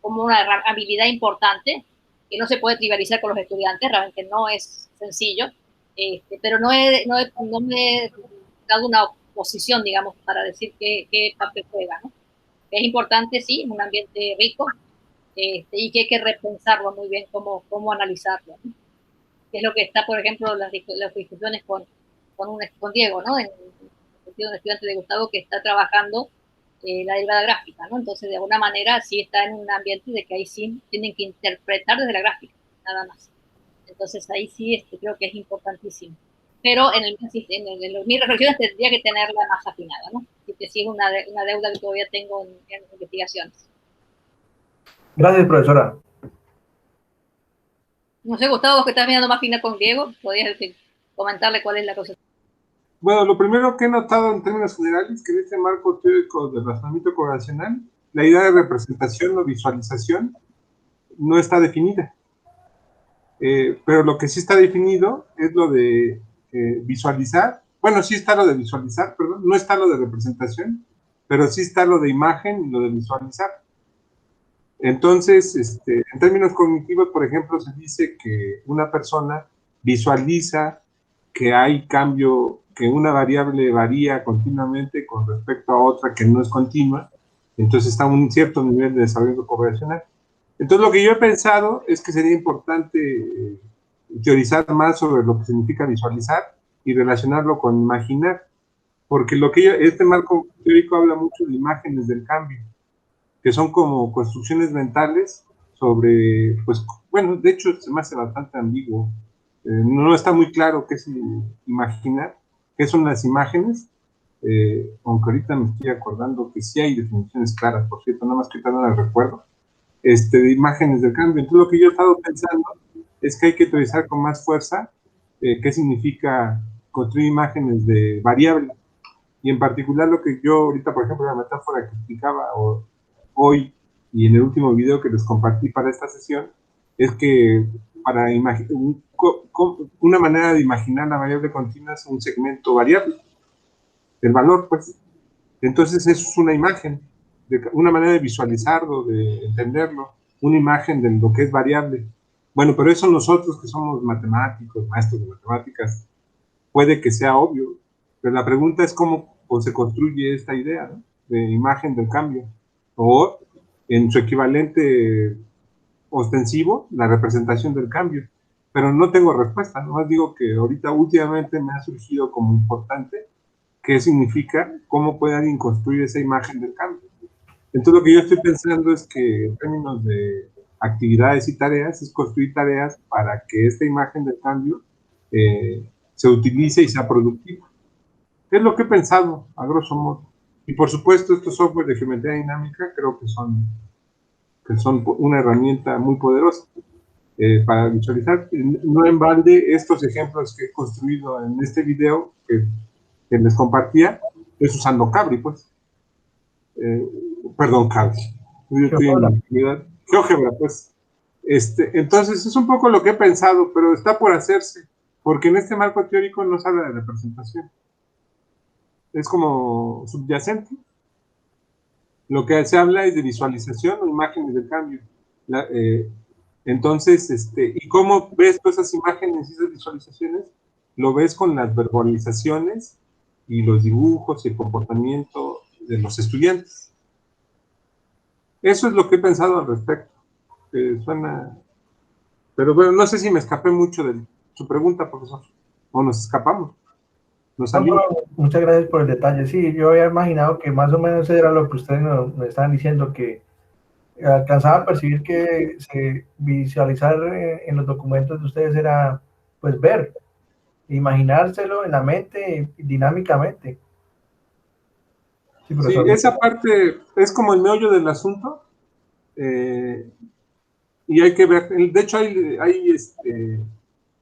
como una habilidad importante, que no se puede trivializar con los estudiantes, realmente no es sencillo, pero no me he dado una posición, digamos, para decir qué papel juega, ¿no? Es importante, sí, en un ambiente rico, y que hay que repensarlo muy bien, cómo analizarlo, ¿no? Que es lo que está, por ejemplo, las discusiones con Diego, ¿no? En el sentido de un estudiante de Gustavo que está trabajando la derivada gráfica, ¿no? Entonces, de alguna manera, sí está en un ambiente de que ahí sí tienen que interpretar desde la gráfica, nada más. Entonces, ahí sí creo que es importantísimo. Pero mis reflexiones tendría que tenerla más afinada, ¿no? Así que sí es una deuda que todavía tengo en investigaciones. Gracias, profesora. No sé, Gustavo, vos que estás mirando más fina con Diego, podrías comentarle cuál es la cosa. Bueno, lo primero que he notado en términos generales, que en este marco teórico del razonamiento correlacional, la idea de representación o visualización no está definida. Pero lo que sí está definido es lo de visualizar. Bueno, sí está lo de visualizar, perdón, no está lo de representación, pero sí está lo de imagen y lo de visualizar. Entonces, en términos cognitivos, por ejemplo, se dice que una persona visualiza que hay cambio, que una variable varía continuamente con respecto a otra que no es continua, entonces está a un cierto nivel de desarrollo correlacional. Entonces, lo que yo he pensado es que sería importante teorizar más sobre lo que significa visualizar y relacionarlo con imaginar, porque este marco teórico habla mucho de imágenes del cambio, que son como construcciones mentales sobre, pues, bueno, de hecho se me hace bastante ambiguo, no está muy claro qué es imaginar, qué son las imágenes, aunque ahorita me estoy acordando que sí hay definiciones claras, por cierto, nada más que ahorita no las recuerdo, de imágenes del cambio. Entonces lo que yo he estado pensando es que hay que teorizar con más fuerza qué significa construir imágenes de variable, y en particular lo que yo ahorita, por ejemplo, la metáfora que explicaba hoy y en el último video que les compartí para esta sesión, es que para una manera de imaginar la variable continua es un segmento variable, el valor, pues. Entonces eso es una imagen, una manera de visualizarlo, de entenderlo, una imagen de lo que es variable. Bueno, pero eso nosotros que somos matemáticos, maestros de matemáticas, puede que sea obvio, pero la pregunta es cómo se construye esta idea, ¿no?, de imagen del cambio, o en su equivalente ostensivo, la representación del cambio. Pero no tengo respuesta, nomás digo que ahorita últimamente me ha surgido como importante qué significa, cómo puede alguien construir esa imagen del cambio. Entonces lo que yo estoy pensando es que en términos de actividades y tareas, es construir tareas para que esta imagen del cambio se utilice y sea productiva. Es lo que he pensado, a grosso modo. Y por supuesto, estos software de geometría dinámica creo que son una herramienta muy poderosa para visualizar. No en balde, estos ejemplos que he construido en este video que les compartía, es usando Cabri, pues. Perdón, Cabri. Yo estoy en la actividad. GeoGebra, pues. Entonces, es un poco lo que he pensado, pero está por hacerse, porque en este marco teórico no se habla de representación. Es como subyacente. Lo que se habla es de visualización o imágenes del cambio. Entonces, ¿y cómo ves todas esas imágenes y esas visualizaciones? Lo ves con las verbalizaciones y los dibujos y el comportamiento de los estudiantes. Eso es lo que he pensado al respecto. Suena... Pero bueno, no sé si me escapé mucho de su pregunta, profesor. O nos escapamos. Nos salimos. Muchas gracias por el detalle. Sí, yo había imaginado que más o menos era lo que ustedes nos estaban diciendo, que alcanzaba a percibir que visualizar en los documentos de ustedes era, pues, ver, imaginárselo en la mente dinámicamente. Sí, esa parte es como el meollo del asunto, y hay que ver, de hecho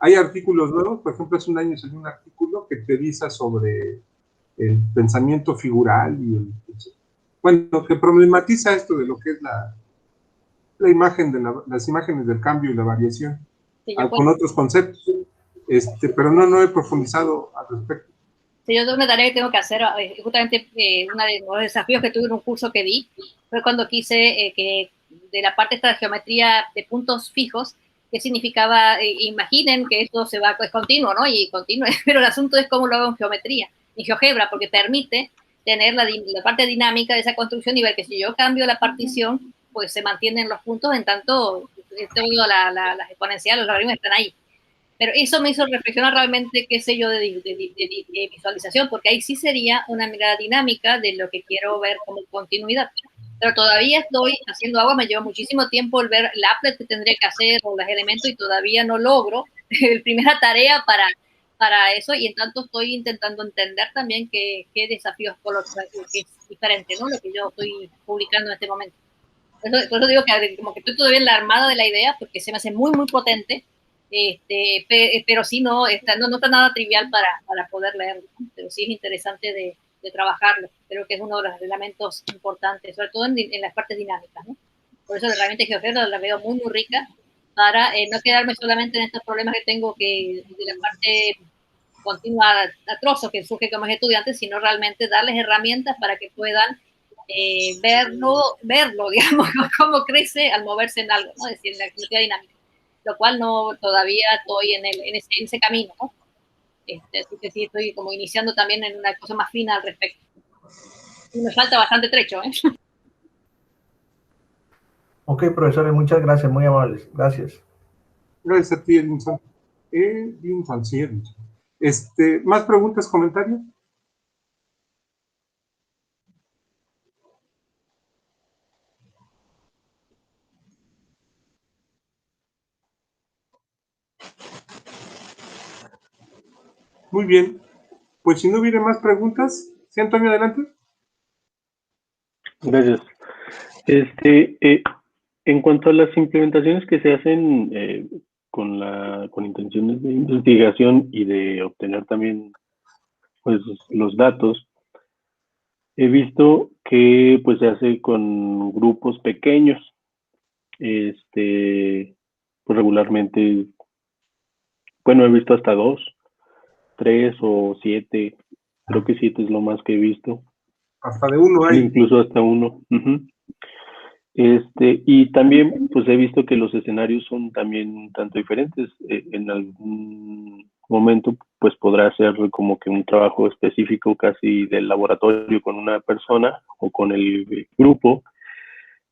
hay artículos nuevos, por ejemplo, hace un año salió un artículo que teoriza sobre el pensamiento figural bueno, que problematiza esto de lo que es la imagen las imágenes del cambio y la variación, sí, con otros conceptos, pero no he profundizado al respecto. Sí, yo tengo una tarea que tengo que hacer, justamente uno de los desafíos que tuve en un curso que di fue cuando quise que de la parte esta de geometría de puntos fijos, ¿qué significaba? Imaginen que esto es continuo, ¿no? Y continuo, pero el asunto es cómo lo hago en geometría, en GeoGebra, porque permite tener la parte dinámica de esa construcción y ver que si yo cambio la partición, pues se mantienen los puntos, en tanto las exponenciales, los logaritmos están ahí. Pero eso me hizo reflexionar realmente qué sé yo de visualización, porque ahí sí sería una mirada dinámica de lo que quiero ver como continuidad. Pero todavía estoy haciendo agua, me lleva muchísimo tiempo el ver el applet que tendría que hacer o los elementos y todavía no logro la primera tarea para eso, y en tanto estoy intentando entender también qué desafíos que es diferente, ¿no? Lo que yo estoy publicando en este momento. Por eso digo que como que estoy todavía en la armada de la idea, porque se me hace muy, muy potente, pero sí no está nada trivial para poder leerlo, ¿no? Pero sí es interesante de trabajarlo. Creo que es uno de los elementos importantes, sobre todo en las partes dinámicas, ¿no? Por eso la herramienta GeoGebra la veo muy, muy rica para no quedarme solamente en estos problemas que tengo de la parte continua a trozos que surge como estudiantes, sino realmente darles herramientas para que puedan verlo, digamos, cómo crece al moverse en algo, ¿no? Es decir, en la actividad dinámica, lo cual no todavía estoy en ese camino, ¿no? Así que sí estoy como iniciando también en una cosa más fina al respecto. Y me falta bastante trecho, ¿eh? Ok, profesores, muchas gracias, muy amables. Gracias. Gracias a ti, Edinson. Edinson, sí, Edinson. ¿Más preguntas, comentarios? Muy bien. Pues si no hubiera más preguntas, ¿sí, Antonio, adelante? Gracias. En cuanto a las implementaciones que se hacen con intenciones de investigación y de obtener también pues los datos, he visto que pues se hace con grupos pequeños. Pues regularmente, bueno, he visto hasta 2, 3 o 7. Creo que 7 es lo más que he visto. Hasta de uno hay. Incluso hasta 1. Y también, pues he visto que los escenarios son también un tanto diferentes. En algún momento, pues podrá ser como que un trabajo específico casi del laboratorio con una persona o con el grupo,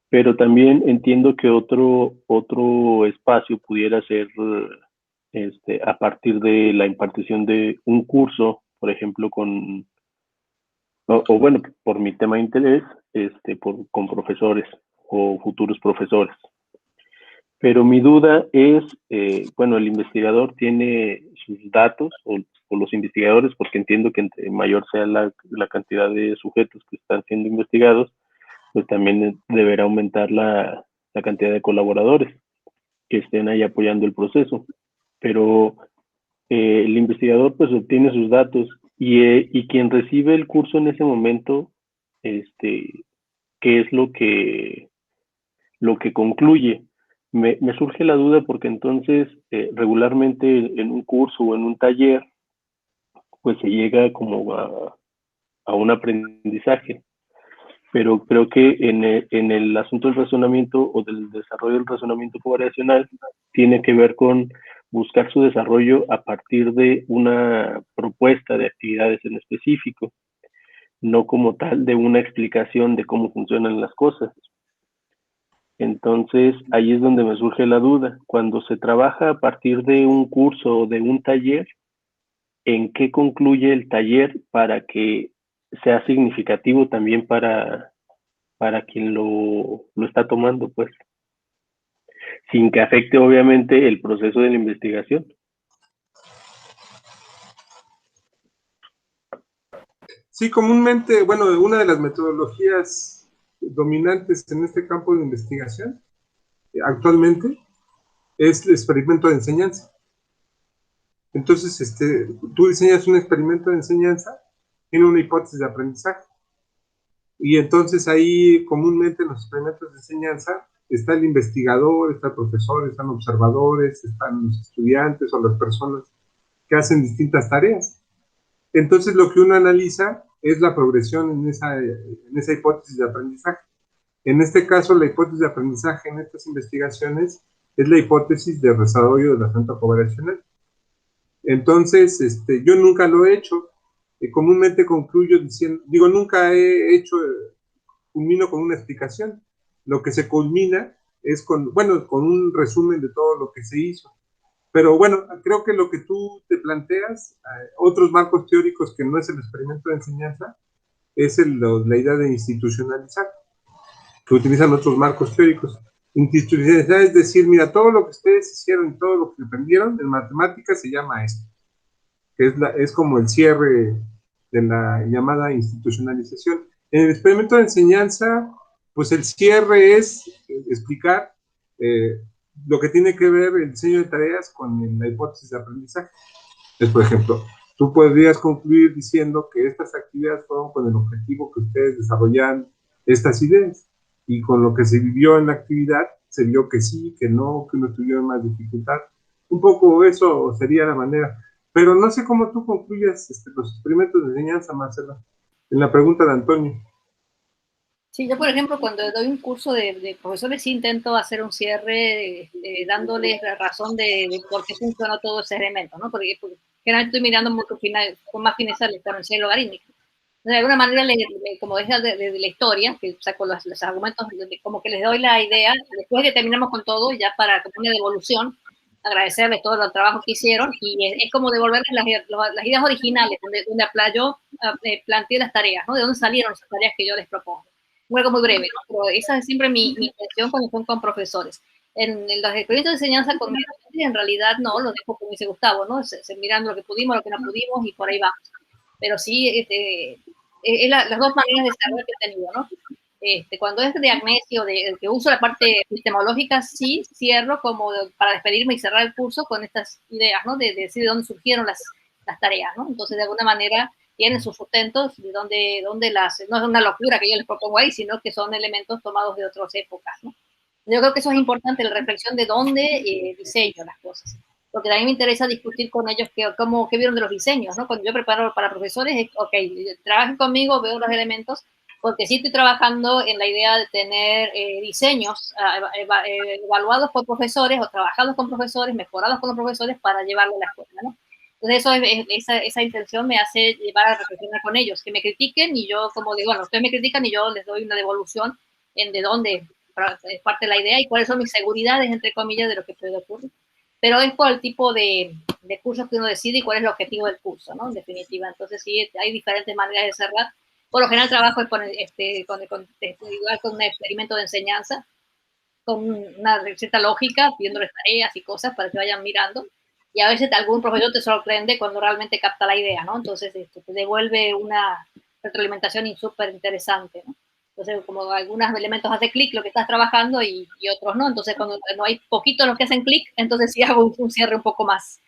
pero también entiendo que otro espacio pudiera ser a partir de la impartición de un curso, por ejemplo, o bueno, por mi tema de interés, con profesores o futuros profesores. Pero mi duda es, bueno, el investigador tiene sus datos, o los investigadores, porque entiendo que entre mayor sea la cantidad de sujetos que están siendo investigados, pues también deberá aumentar la cantidad de colaboradores que estén ahí apoyando el proceso. Pero el investigador pues obtiene sus datos y quien recibe el curso en ese momento, ¿qué es lo que concluye? Me surge la duda porque entonces regularmente en un curso o en un taller pues se llega como a un aprendizaje, pero creo que en el asunto del razonamiento o del desarrollo del razonamiento covariacional tiene que ver con buscar su desarrollo a partir de una propuesta de actividades en específico, no como tal de una explicación de cómo funcionan las cosas. Entonces, ahí es donde me surge la duda. Cuando se trabaja a partir de un curso o de un taller, ¿en qué concluye el taller para que sea significativo también para quien lo está tomando, pues, sin que afecte obviamente el proceso de la investigación? Sí, comúnmente, bueno, una de las metodologías dominantes en este campo de investigación actualmente es el experimento de enseñanza. Entonces, tú diseñas un experimento de enseñanza, tiene una hipótesis de aprendizaje. Y entonces ahí comúnmente en los experimentos de enseñanza está el investigador, está el profesor, están observadores, están los estudiantes o las personas que hacen distintas tareas. Entonces lo que uno analiza es la progresión en esa hipótesis de aprendizaje. En este caso, la hipótesis de aprendizaje en estas investigaciones es la hipótesis de desarrollo del asunto covariacional. Entonces, yo nunca lo he hecho. Comúnmente concluyo diciendo, digo, nunca he hecho, culmino con una explicación. Lo que se culmina es con un resumen de todo lo que se hizo. Pero bueno, creo que lo que tú te planteas, otros marcos teóricos que no es el experimento de enseñanza, es la idea de institucionalizar, que utilizan otros marcos teóricos. Institucionalizar es decir, mira, todo lo que ustedes hicieron y todo lo que aprendieron en matemáticas se llama esto, que es como el cierre de la llamada institucionalización. En el experimento de enseñanza, pues el cierre es explicar lo que tiene que ver el diseño de tareas con la hipótesis de aprendizaje. Entonces, por ejemplo, tú podrías concluir diciendo que estas actividades fueron con el objetivo que ustedes desarrollan estas ideas, y con lo que se vivió en la actividad, se vio que sí, que no, que uno tuviera más dificultad. Un poco eso sería la manera. Pero no sé cómo tú concluyas los experimentos de enseñanza, Marcela, en la pregunta de Antonio. Sí, yo, por ejemplo, cuando doy un curso de profesores, sí intento hacer un cierre dándoles la razón de por qué funcionó todo ese elemento, ¿no? Porque generalmente estoy mirando mucho con más fineza la exponencial logarítmica. De alguna manera, como es de la historia, que saco los argumentos, como que les doy la idea, después que terminamos con todo, ya para como una devolución, agradecerles todo el trabajo que hicieron, y es como devolverles las ideas originales, donde yo planteé las tareas, ¿no? De dónde salieron esas tareas que yo les propongo. Algo muy breve, ¿no? Pero esa es siempre mi intención cuando son con profesores. En los experimentos de enseñanza con mis estudiantes, en realidad no, lo dejo como dice Gustavo, ¿no? Mirando lo que pudimos, lo que no pudimos, y por ahí vamos. Pero sí, las dos maneras de saber que he tenido, ¿no? Cuando es de agnesio, de que uso la parte epistemológica, sí cierro como para despedirme y cerrar el curso con estas ideas, ¿no? De decir de dónde surgieron las tareas, ¿no? Entonces, de alguna manera, tienen sus sustentos, de dónde no es una locura que yo les propongo ahí, sino que son elementos tomados de otras épocas, ¿no? Yo creo que eso es importante, la reflexión de dónde diseño las cosas. Porque también me interesa discutir con ellos qué vieron de los diseños, ¿no? Cuando yo preparo para profesores, ok, trabajen conmigo, veo los elementos, porque sí estoy trabajando en la idea de tener diseños evaluados por profesores o trabajados con profesores, mejorados con los profesores para llevarlo a la escuela, ¿no? Entonces esa intención me hace llevar a reflexionar con ellos, que me critiquen y yo como digo, bueno, ustedes me critican y yo les doy una devolución en de dónde es parte de la idea y cuáles son mis seguridades, entre comillas, de lo que puede ocurrir. Pero es por el tipo de cursos que uno decide y cuál es el objetivo del curso, ¿no? En definitiva, entonces sí, hay diferentes maneras de cerrar. Por lo general trabajo con un experimento de enseñanza, con una cierta lógica, pidiéndoles tareas y cosas para que vayan mirando. Y a veces algún profesor te sorprende cuando realmente capta la idea, ¿no? Entonces te devuelve una retroalimentación súper interesante, ¿no? Entonces, como algunos elementos hace clic lo que estás trabajando y otros no. Entonces, cuando no hay poquitos los que hacen clic, entonces sí hago un cierre un poco más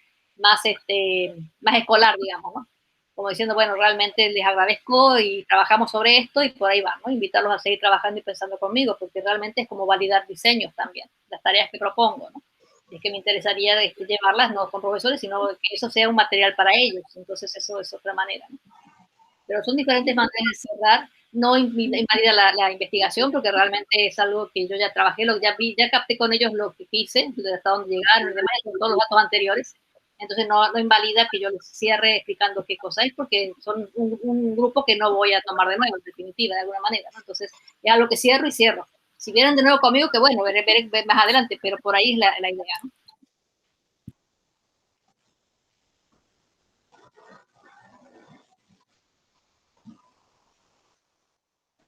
escolar, digamos, ¿no? Como diciendo, bueno, realmente les agradezco y trabajamos sobre esto y por ahí va, ¿no? Invitarlos a seguir trabajando y pensando conmigo, porque realmente es como validar diseños también, las tareas que propongo, ¿no? Es que me interesaría llevarlas no con profesores, sino que eso sea un material para ellos. Entonces, eso es otra manera, ¿no? Pero son diferentes maneras de cerrar. No invalida la investigación, porque realmente es algo que yo ya trabajé, ya capté con ellos lo que hice, hasta dónde llegaron y demás, con todos los datos anteriores. Entonces no invalida que yo les cierre explicando qué cosa es, porque son un grupo que no voy a tomar de nuevo, en definitiva, de alguna manera, ¿no? Entonces es algo que cierro y cierro. Si vienen de nuevo conmigo, que bueno, veré más adelante, pero por ahí es la idea, ¿no?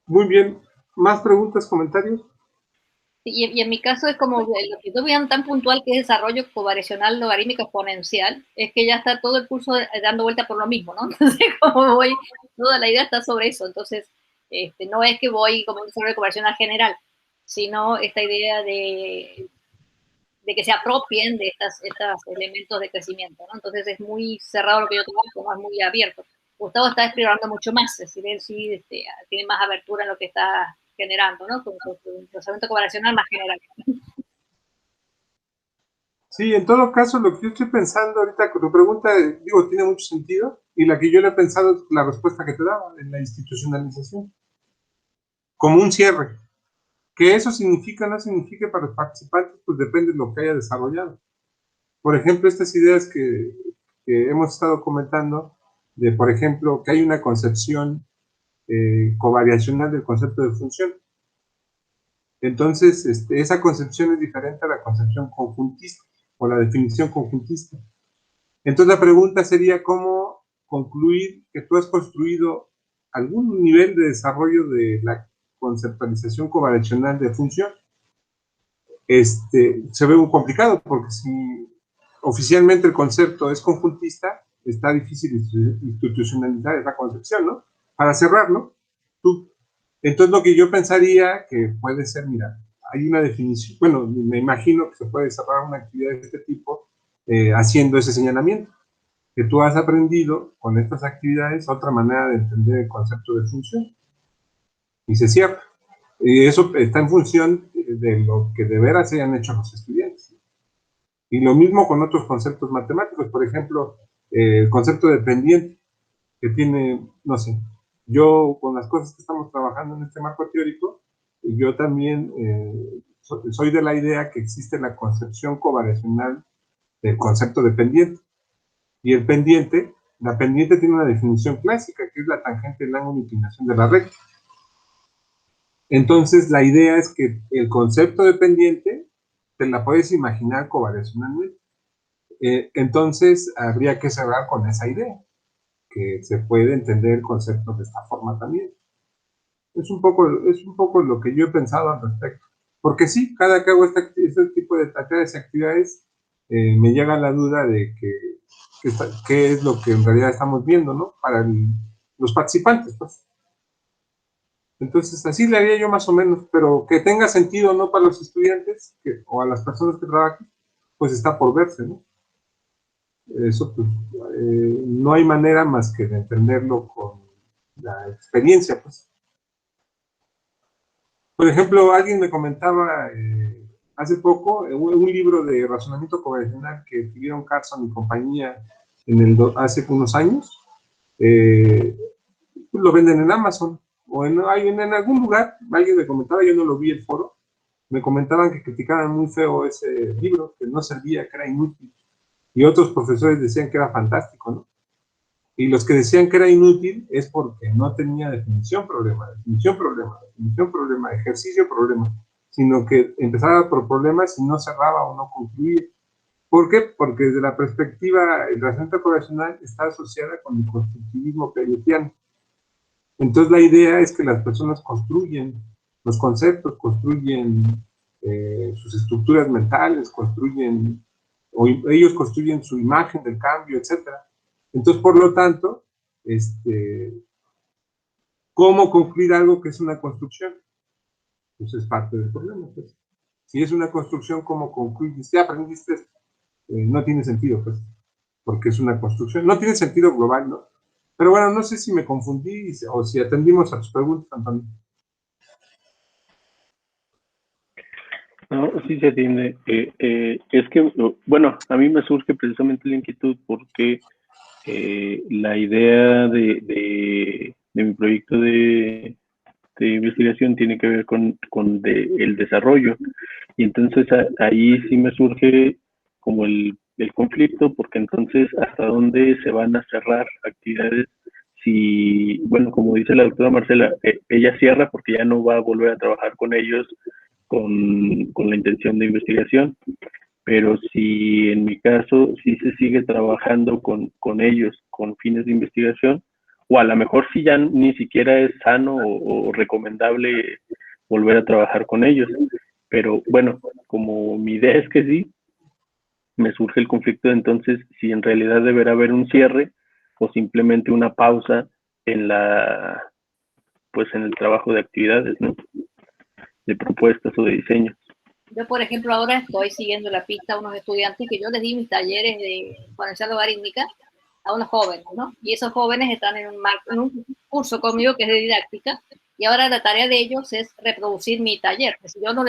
Muy bien. ¿Más preguntas, comentarios? Y en mi caso es como lo que yo vean tan puntual que es desarrollo covariacional logarítmico exponencial, es que ya está todo el curso dando vuelta por lo mismo, ¿no? Entonces, como voy, toda la idea está sobre eso. Entonces, no es que voy como un desarrollo covariacional general, sino esta idea de que se apropien de estos elementos de crecimiento, ¿no? Entonces es muy cerrado lo que yo trabajo, no es muy abierto. Gustavo está explorando mucho más, es decir, él sí tiene más abertura en lo que está generando, ¿no? Con un procesamiento covariacional más general. Sí, en todo caso, lo que yo estoy pensando ahorita con tu pregunta, digo, tiene mucho sentido, y la que yo le he pensado es la respuesta que te daba, en la institucionalización, como un cierre. Que eso significa o no significa para los participantes, pues depende de lo que haya desarrollado. Por ejemplo, estas ideas que hemos estado comentando, de, por ejemplo, que hay una concepción covariacional del concepto de función. Entonces, esa concepción es diferente a la concepción conjuntista, o la definición conjuntista. Entonces, la pregunta sería, ¿cómo concluir que tú has construido algún nivel de desarrollo de la conceptualización covariacional de función? Se ve muy complicado, porque si oficialmente el concepto es conjuntista, está difícil institucionalizar esa concepción, ¿no? Para cerrarlo, entonces lo que yo pensaría que puede ser, mira, hay una definición, bueno, me imagino que se puede cerrar una actividad de este tipo haciendo ese señalamiento, que tú has aprendido con estas actividades otra manera de entender el concepto de función, y se cierra. Y eso está en función de lo que de veras hayan hecho los estudiantes. Y lo mismo con otros conceptos matemáticos, por ejemplo, el concepto de pendiente, que tiene, no sé, yo con las cosas que estamos trabajando en este marco teórico, yo también soy de la idea que existe la concepción covariacional del concepto de pendiente. Y el pendiente La pendiente tiene una definición clásica, que es la tangente del ángulo de inclinación de la recta. Entonces, la idea es que el concepto de pendiente te la puedes imaginar covariacionalmente. Entonces, habría que cerrar con esa idea, que se puede entender el concepto de esta forma también. Es un poco lo que yo he pensado al respecto. Porque sí, cada que hago este tipo de tareas y actividades, me llega la duda de qué es lo que en realidad estamos viendo, ¿no? Para los participantes, pues. Entonces, así le haría yo más o menos, pero que tenga sentido, ¿no? Para los estudiantes o a las personas que trabajan, pues está por verse, ¿no? Eso, pues, no hay manera más que de entenderlo con la experiencia, pues. Por ejemplo, alguien me comentaba hace poco un libro de razonamiento covariacional que escribieron Carson y compañía hace unos años. Lo venden en Amazon o en algún lugar. Alguien me comentaba, yo no lo vi el foro, me comentaban que criticaban muy feo ese libro, que no servía, que era inútil. Y otros profesores decían que era fantástico, ¿no? Y los que decían que era inútil es porque no tenía definición problema, definición problema, definición problema, ejercicio problema, sino que empezaba por problemas y no cerraba o no concluía. ¿Por qué? Porque desde la perspectiva, el razonamiento correlacional está asociada con el constructivismo pelletiano. Entonces la idea es que las personas construyen los conceptos, construyen sus estructuras mentales, ellos construyen su imagen del cambio, etcétera. Entonces, por lo tanto, ¿cómo concluir algo que es una construcción? Pues es parte del problema. Pues. Si es una construcción, ¿cómo concluyes? Ya aprendiste esto. No tiene sentido, pues, porque es una construcción. No tiene sentido global, ¿no? Pero bueno, no sé si me confundí o si atendimos a tus preguntas, Antonio. No, sí se atiende. Es que, bueno, a mí me surge precisamente la inquietud porque la idea de mi proyecto de investigación tiene que ver con el desarrollo. Y entonces ahí sí me surge como el conflicto, porque entonces hasta dónde se van a cerrar actividades si, bueno, como dice la doctora Marcela, ella cierra porque ya no va a volver a trabajar con ellos con la intención de investigación, pero si en mi caso sí se sigue trabajando con ellos con fines de investigación, o a lo mejor si ya ni siquiera es sano o recomendable volver a trabajar con ellos. Pero bueno, como mi idea es que sí, me surge el conflicto de entonces si en realidad deberá haber un cierre o simplemente una pausa en pues en el trabajo de actividades, ¿no? De propuestas o de diseños. Yo, por ejemplo, ahora estoy siguiendo la pista a unos estudiantes que yo les di mis talleres de exponencial logarítmica a unos jóvenes, ¿no? Y esos jóvenes están en un curso conmigo que es de didáctica, y ahora la tarea de ellos es reproducir mi taller. Es decir, yo no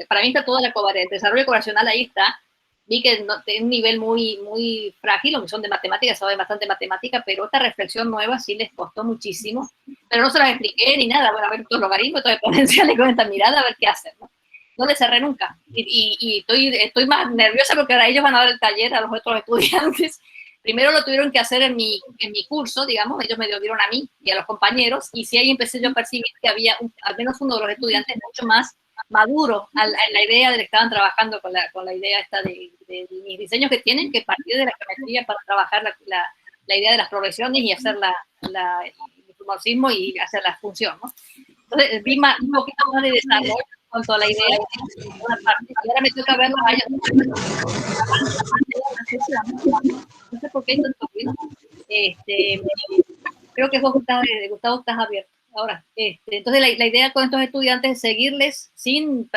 para mí está toda el desarrollo correlacional ahí está. Vi que tiene un nivel muy, muy frágil, aunque son de matemáticas, saben bastante matemática, pero esta reflexión nueva sí les costó muchísimo, pero no se las expliqué ni nada. Bueno, a ver estos logaritmos, estos exponenciales con esta mirada, a ver qué hacen, ¿no? No le cerré nunca. Y estoy más nerviosa porque ahora ellos van a dar el taller a los otros estudiantes. Primero lo tuvieron que hacer en mi curso, digamos, ellos me lo dieron a mí y a los compañeros, y sí ahí empecé yo a percibir que había al menos uno de los estudiantes mucho más maduro en la idea de que estaban trabajando con la idea esta de mis diseños que tienen que partir de la geometría para trabajar la idea de las progresiones y hacer el isomorfismo y hacer la función, ¿no? Entonces vi un poquito más de desarrollo en cuanto a la idea de una parte, y ahora me toca verlo a ellos. No sé por qué hay tanto ruido. Creo que Gustavo estás abierto. Ahora, entonces la idea con estos estudiantes es seguirles sin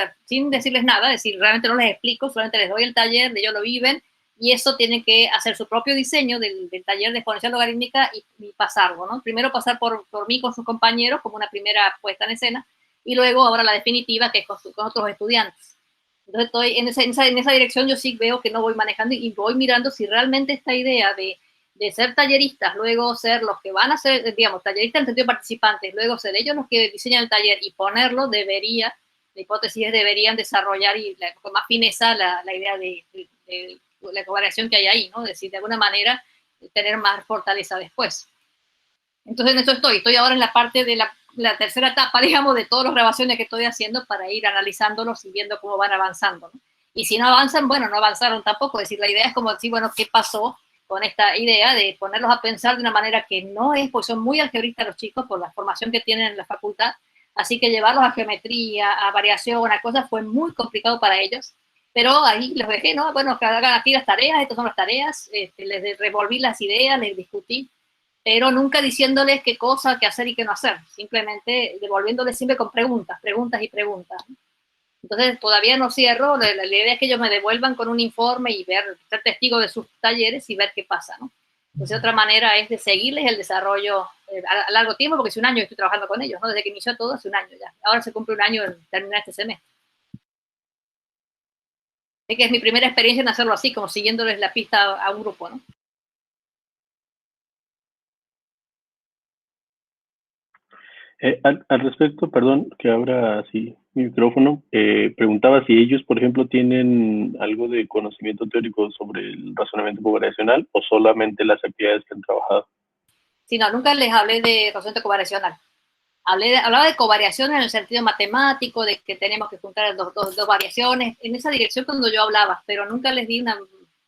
decirles nada, es decir, realmente no les explico, solamente les doy el taller, ellos lo viven, y eso tienen que hacer su propio diseño del taller de exponencial logarítmica y pasarlo, ¿no? Primero pasar por mí con sus compañeros como una primera puesta en escena, y luego ahora la definitiva que es con otros estudiantes. Entonces estoy en esa dirección. Yo sí veo que no voy manejando y voy mirando si realmente esta idea de ser talleristas, luego ser los que van a ser, digamos, talleristas en el sentido de participantes, luego ser ellos los que diseñan el taller y ponerlo, la hipótesis es deberían desarrollar con más fineza la idea de la colaboración que hay ahí, ¿no? Es decir, de alguna manera tener más fortaleza después. Entonces en esto estoy ahora en la parte de la tercera etapa, digamos, de todas las grabaciones que estoy haciendo para ir analizándolos y viendo cómo van avanzando, ¿no? Y si no avanzan, bueno, no avanzaron tampoco. Es decir, la idea es como decir, bueno, ¿qué pasó con esta idea de ponerlos a pensar de una manera que no es, porque son muy algebristas los chicos por la formación que tienen en la facultad, así que llevarlos a geometría, a variación, a cosas, fue muy complicado para ellos, pero ahí los dejé, ¿no? Bueno, que hagan aquí las tareas, estas son las tareas, les revolví las ideas, les discutí, pero nunca diciéndoles qué cosa, qué hacer y qué no hacer, simplemente devolviéndoles siempre con preguntas, preguntas y preguntas. Entonces todavía no cierro, la idea es que ellos me devuelvan con un informe y ser testigo de sus talleres y ver qué pasa, ¿no? Entonces otra manera es de seguirles el desarrollo a largo tiempo, porque hace un año estoy trabajando con ellos, ¿no? Desde que inició todo, hace un año ya. Ahora se cumple un año en terminar este semestre. Así que es mi primera experiencia en hacerlo así, como siguiéndoles la pista a un grupo, ¿no? Al respecto, perdón, que abra así mi micrófono, preguntaba si ellos, por ejemplo, tienen algo de conocimiento teórico sobre el razonamiento covariacional o solamente las actividades que han trabajado. Sí, no, nunca les hablé de razonamiento covariacional. Hablaba de covariación en el sentido matemático, de que tenemos que juntar dos variaciones, en esa dirección cuando yo hablaba, pero nunca les di una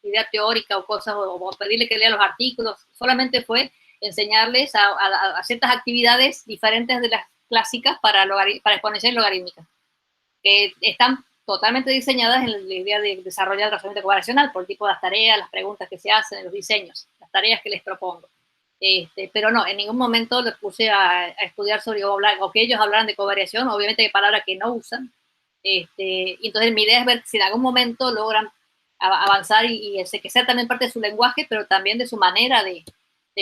idea teórica o cosas, o pedirle que lean los artículos, solamente fue enseñarles a ciertas actividades diferentes de las clásicas para exponencial y logarítmica, que están totalmente diseñadas en la idea de desarrollar el razonamiento covariacional, por el tipo de las tareas, las preguntas que se hacen, los diseños, las tareas que les propongo. Pero no, en ningún momento les puse a estudiar sobre o que ellos hablaran de covariación, obviamente hay palabras que no usan. Y entonces mi idea es ver si en algún momento logran avanzar y que sea también parte de su lenguaje, pero también de su manera de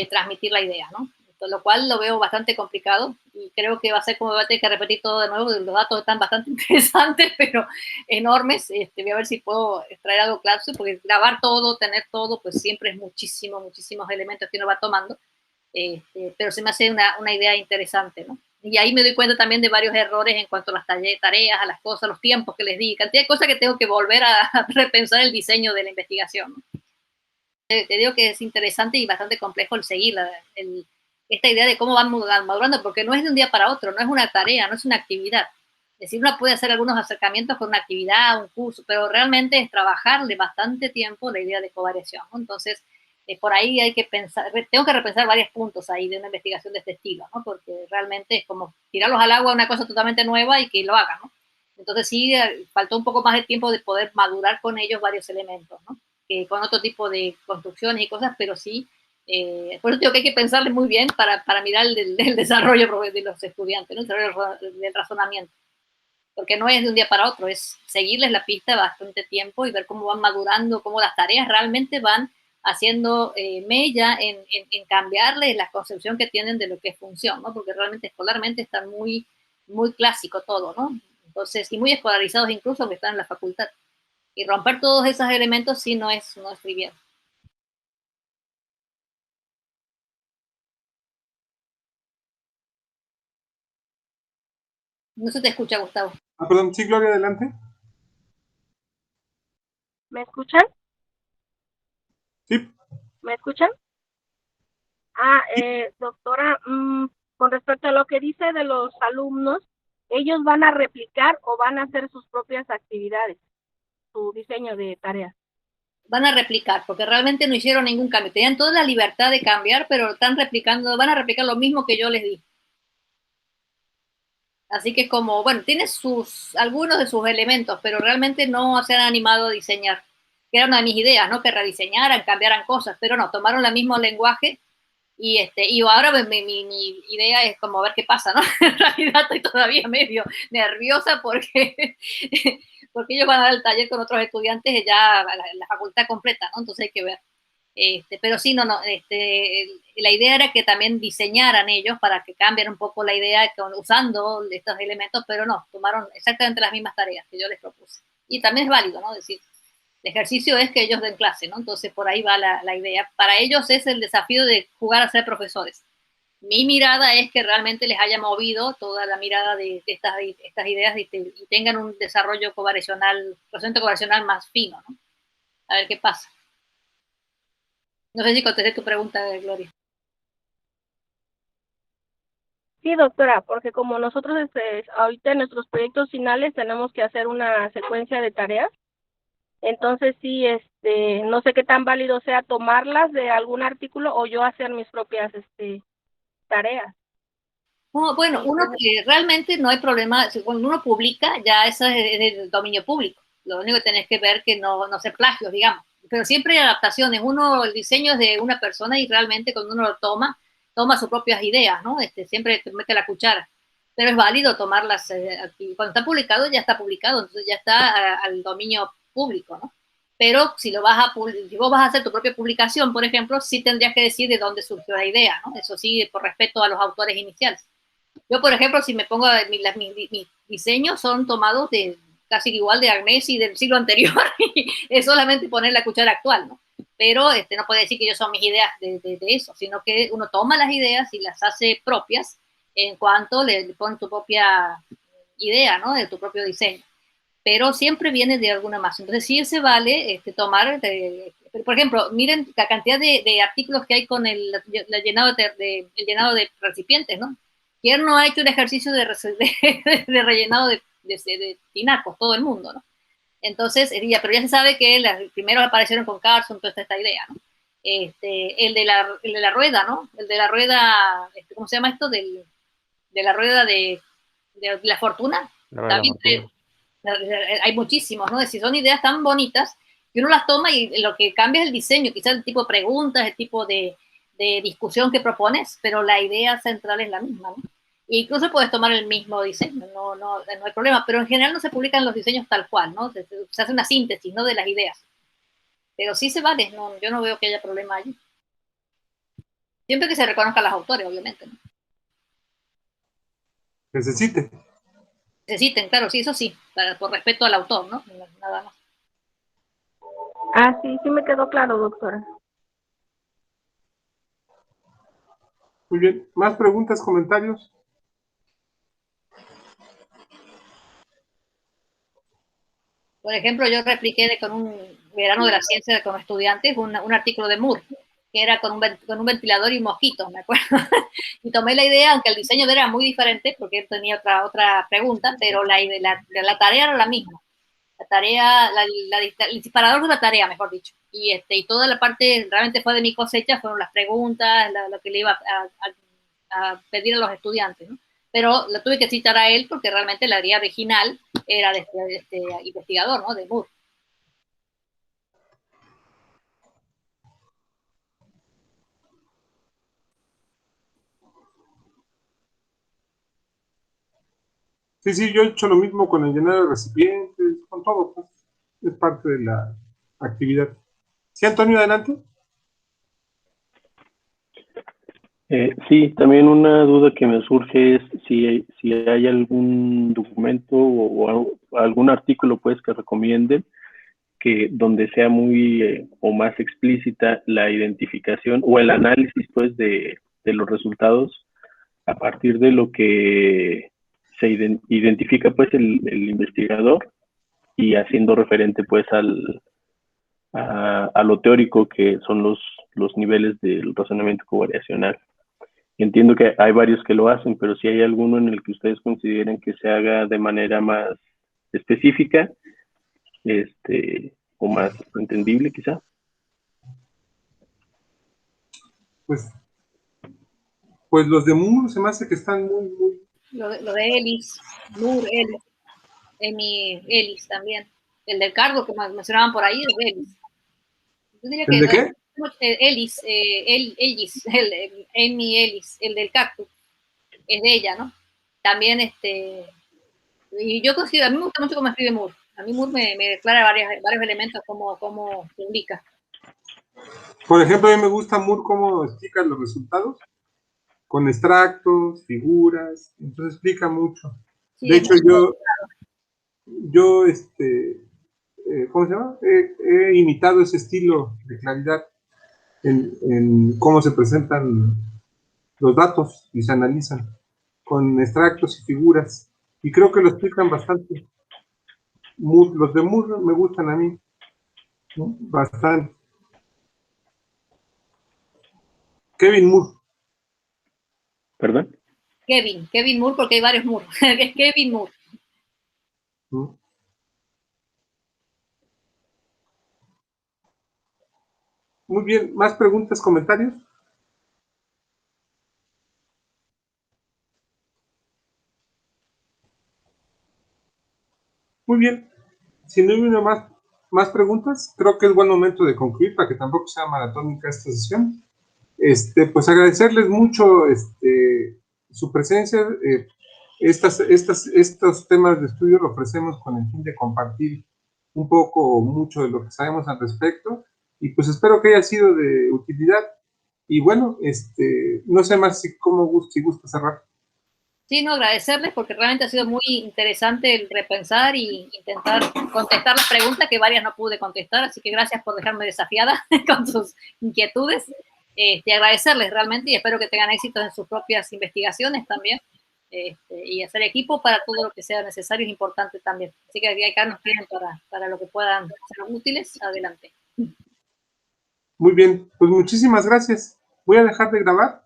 transmitir la idea, ¿no? Lo cual lo veo bastante complicado y creo que va a ser como va a tener que repetir todo de nuevo, los datos están bastante interesantes, pero enormes. Voy a ver si puedo extraer algo claro, porque grabar todo, tener todo, pues siempre es muchísimos elementos que uno va tomando, pero se me hace una idea interesante, ¿no? Y ahí me doy cuenta también de varios errores en cuanto a las tareas, a las cosas, los tiempos que les di, cantidad de cosas que tengo que volver a repensar el diseño de la investigación, ¿no? Te digo que es interesante y bastante complejo el seguir esta idea de cómo van madurando, porque no es de un día para otro, no es una tarea, no es una actividad. Es decir, uno puede hacer algunos acercamientos con una actividad, un curso, pero realmente es trabajarle bastante tiempo la idea de covariación, ¿no? Entonces, por ahí hay que pensar, tengo que repensar varios puntos ahí de una investigación de este estilo, ¿no? Porque realmente es como tirarlos al agua una cosa totalmente nueva y que lo hagan, ¿no? Entonces sí, faltó un poco más de tiempo de poder madurar con ellos varios elementos, ¿no? Que con otro tipo de construcciones y cosas, pero sí, por eso digo que hay que pensarle muy bien para mirar el desarrollo de los estudiantes, ¿no? El desarrollo del razonamiento, porque no es de un día para otro, es seguirles la pista bastante tiempo y ver cómo van madurando, cómo las tareas realmente van haciendo mella en cambiarles la concepción que tienen de lo que es función, ¿no? Porque realmente escolarmente están muy clásico todo, ¿no? Entonces, y muy escolarizados incluso aunque están en la facultad. Y romper todos esos elementos sí no es trivial. No se te escucha, Gustavo. Ah, perdón, sí, Gloria, adelante. ¿Me escuchan? Sí. ¿Me escuchan? Doctora, con respecto a lo que dice de los alumnos, ellos van a replicar o van a hacer sus propias actividades, su diseño de tareas. Van a replicar, porque realmente no hicieron ningún cambio. Tenían toda la libertad de cambiar, pero están replicando, van a replicar lo mismo que yo les di. Así que es como, bueno, tiene algunos de sus elementos, pero realmente no se han animado a diseñar. Que era una de mis ideas, ¿no? Que rediseñaran, cambiaran cosas, pero no, tomaron el mismo lenguaje y ahora mi idea es como ver qué pasa, ¿no? En realidad estoy todavía medio nerviosa porque ellos van a dar el taller con otros estudiantes ya la facultad completa, ¿no? Entonces hay que ver. Pero sí, la idea era que también diseñaran ellos para que cambien un poco la idea usando estos elementos, pero no, tomaron exactamente las mismas tareas que yo les propuse. Y también es válido, ¿no? Es decir, el ejercicio es que ellos den clase, ¿no? Entonces por ahí va la idea. Para ellos es el desafío de jugar a ser profesores. Mi mirada es que realmente les haya movido toda la mirada de estas ideas y tengan un desarrollo covariacional, procedimiento covariacional más fino, ¿no? A ver qué pasa. No sé si contesté tu pregunta, Gloria. Sí, doctora, porque como nosotros ahorita en nuestros proyectos finales tenemos que hacer una secuencia de tareas, entonces sí, no sé qué tan válido sea tomarlas de algún artículo o yo hacer mis propias tareas. Bueno, realmente no hay problema, cuando uno publica ya eso es del dominio público, lo único que tenés que ver que no se plagios, digamos, pero siempre hay adaptaciones, el diseño es de una persona y realmente cuando uno lo toma sus propias ideas, ¿no? Siempre te mete la cuchara, pero es válido tomarlas, cuando está publicado ya está publicado, entonces ya está al dominio público, ¿no? Pero si vos vas a hacer tu propia publicación, por ejemplo, sí tendrías que decir de dónde surgió la idea, ¿no? Eso sí, por respeto a los autores iniciales. Yo, por ejemplo, si me pongo, mis diseños son tomados de casi igual de Agnès y del siglo anterior, es solamente poner la cuchara actual, ¿no? Pero no puede decir que yo son mis ideas de eso, sino que uno toma las ideas y las hace propias en cuanto le pones tu propia idea, ¿no? De tu propio diseño. Pero siempre viene de alguna más. Entonces sí se vale tomar, por ejemplo, miren la cantidad de artículos que hay con el llenado de recipientes, ¿no? ¿Quién no ha hecho un ejercicio de rellenado de tinacos? Todo el mundo, ¿no? Entonces, pero ya se sabe que los primeros aparecieron con Carson, toda esta idea, ¿no? El de la rueda, ¿no? El de la rueda, ¿cómo se llama esto? De la rueda de la fortuna. También hay muchísimos, ¿no? Es decir, son ideas tan bonitas que uno las toma y lo que cambia es el diseño, quizás el tipo de preguntas, el tipo de discusión que propones, pero la idea central es la misma, ¿no? E incluso puedes tomar el mismo diseño, no hay problema, pero en general no se publican los diseños tal cual, ¿no? Se hace una síntesis, ¿no? De las ideas. Pero sí se vale, yo no veo que haya problema allí. Siempre que se reconozcan los autores, obviamente, ¿no? Necesiten, claro, sí, eso sí, por respeto al autor, ¿no? Nada más. Ah, sí me quedó claro, doctora. Muy bien. ¿Más preguntas, comentarios? Por ejemplo, yo repliqué con un verano de la ciencia con estudiantes un artículo de Moore, que era con un ventilador y mosquitos, me acuerdo. Y tomé la idea, aunque el diseño era muy diferente, porque él tenía otra pregunta, pero la tarea era la misma. La tarea, el disparador de la tarea, mejor dicho. Y toda la parte realmente fue de mi cosecha, fueron las preguntas, lo que le iba a pedir a los estudiantes, ¿no? Pero lo tuve que citar a él porque realmente la idea original era de este investigador, ¿no? De Moore. Sí, yo he hecho lo mismo con el llenado de recipientes, con todo, pues, es parte de la actividad. Sí, Antonio, adelante. Sí, también una duda que me surge es si hay algún documento o algún artículo pues que recomienden que donde sea muy o más explícita la identificación o el análisis pues de los resultados a partir de lo que se identifica pues el investigador y haciendo referente pues a lo teórico que son los niveles del razonamiento covariacional. Entiendo que hay varios que lo hacen, pero si hay alguno en el que ustedes consideren que se haga de manera más específica, o más entendible quizá. Pues los de Moore se me hace que están muy... Lo de Ellis, Moore, Ellis también. El del cargo que mencionaban por ahí es de Ellis. Yo diría ¿El de qué? Ellis, Amy Ellis, el del cactus, es de ella, ¿no? También, y yo considero, a mí me gusta mucho cómo escribe Moore. A mí Moore me declara varios elementos como se indica. Por ejemplo, a mí me gusta Moore cómo explica los resultados, con extractos, figuras, entonces explica mucho. Sí, de hecho, yo ¿cómo se llama? He imitado ese estilo de claridad en cómo se presentan los datos y se analizan con extractos y figuras, y creo que lo explican bastante. Los de Moore me gustan a mí, ¿no? Bastante. Kevin Moore. ¿Perdón? Kevin Moore, porque hay varios Moore. Es Kevin Moore. Muy bien, ¿más preguntas, comentarios? Muy bien, si no hay más preguntas, creo que es buen momento de concluir para que tampoco sea maratónica esta sesión. Pues agradecerles mucho su presencia. Estos temas de estudio lo ofrecemos con el fin de compartir un poco o mucho de lo que sabemos al respecto, y pues espero que haya sido de utilidad. Y bueno, no sé más si gusta cerrar. Sí, no, agradecerles porque realmente ha sido muy interesante el repensar y intentar contestar las preguntas que varias no pude contestar, así que gracias por dejarme desafiada con sus inquietudes. Agradecerles realmente y espero que tengan éxitos en sus propias investigaciones también. Y hacer equipo para todo lo que sea necesario es importante también. Así que acá nos tienen para lo que puedan ser útiles. Adelante. Muy bien, pues muchísimas gracias. Voy a dejar de grabar.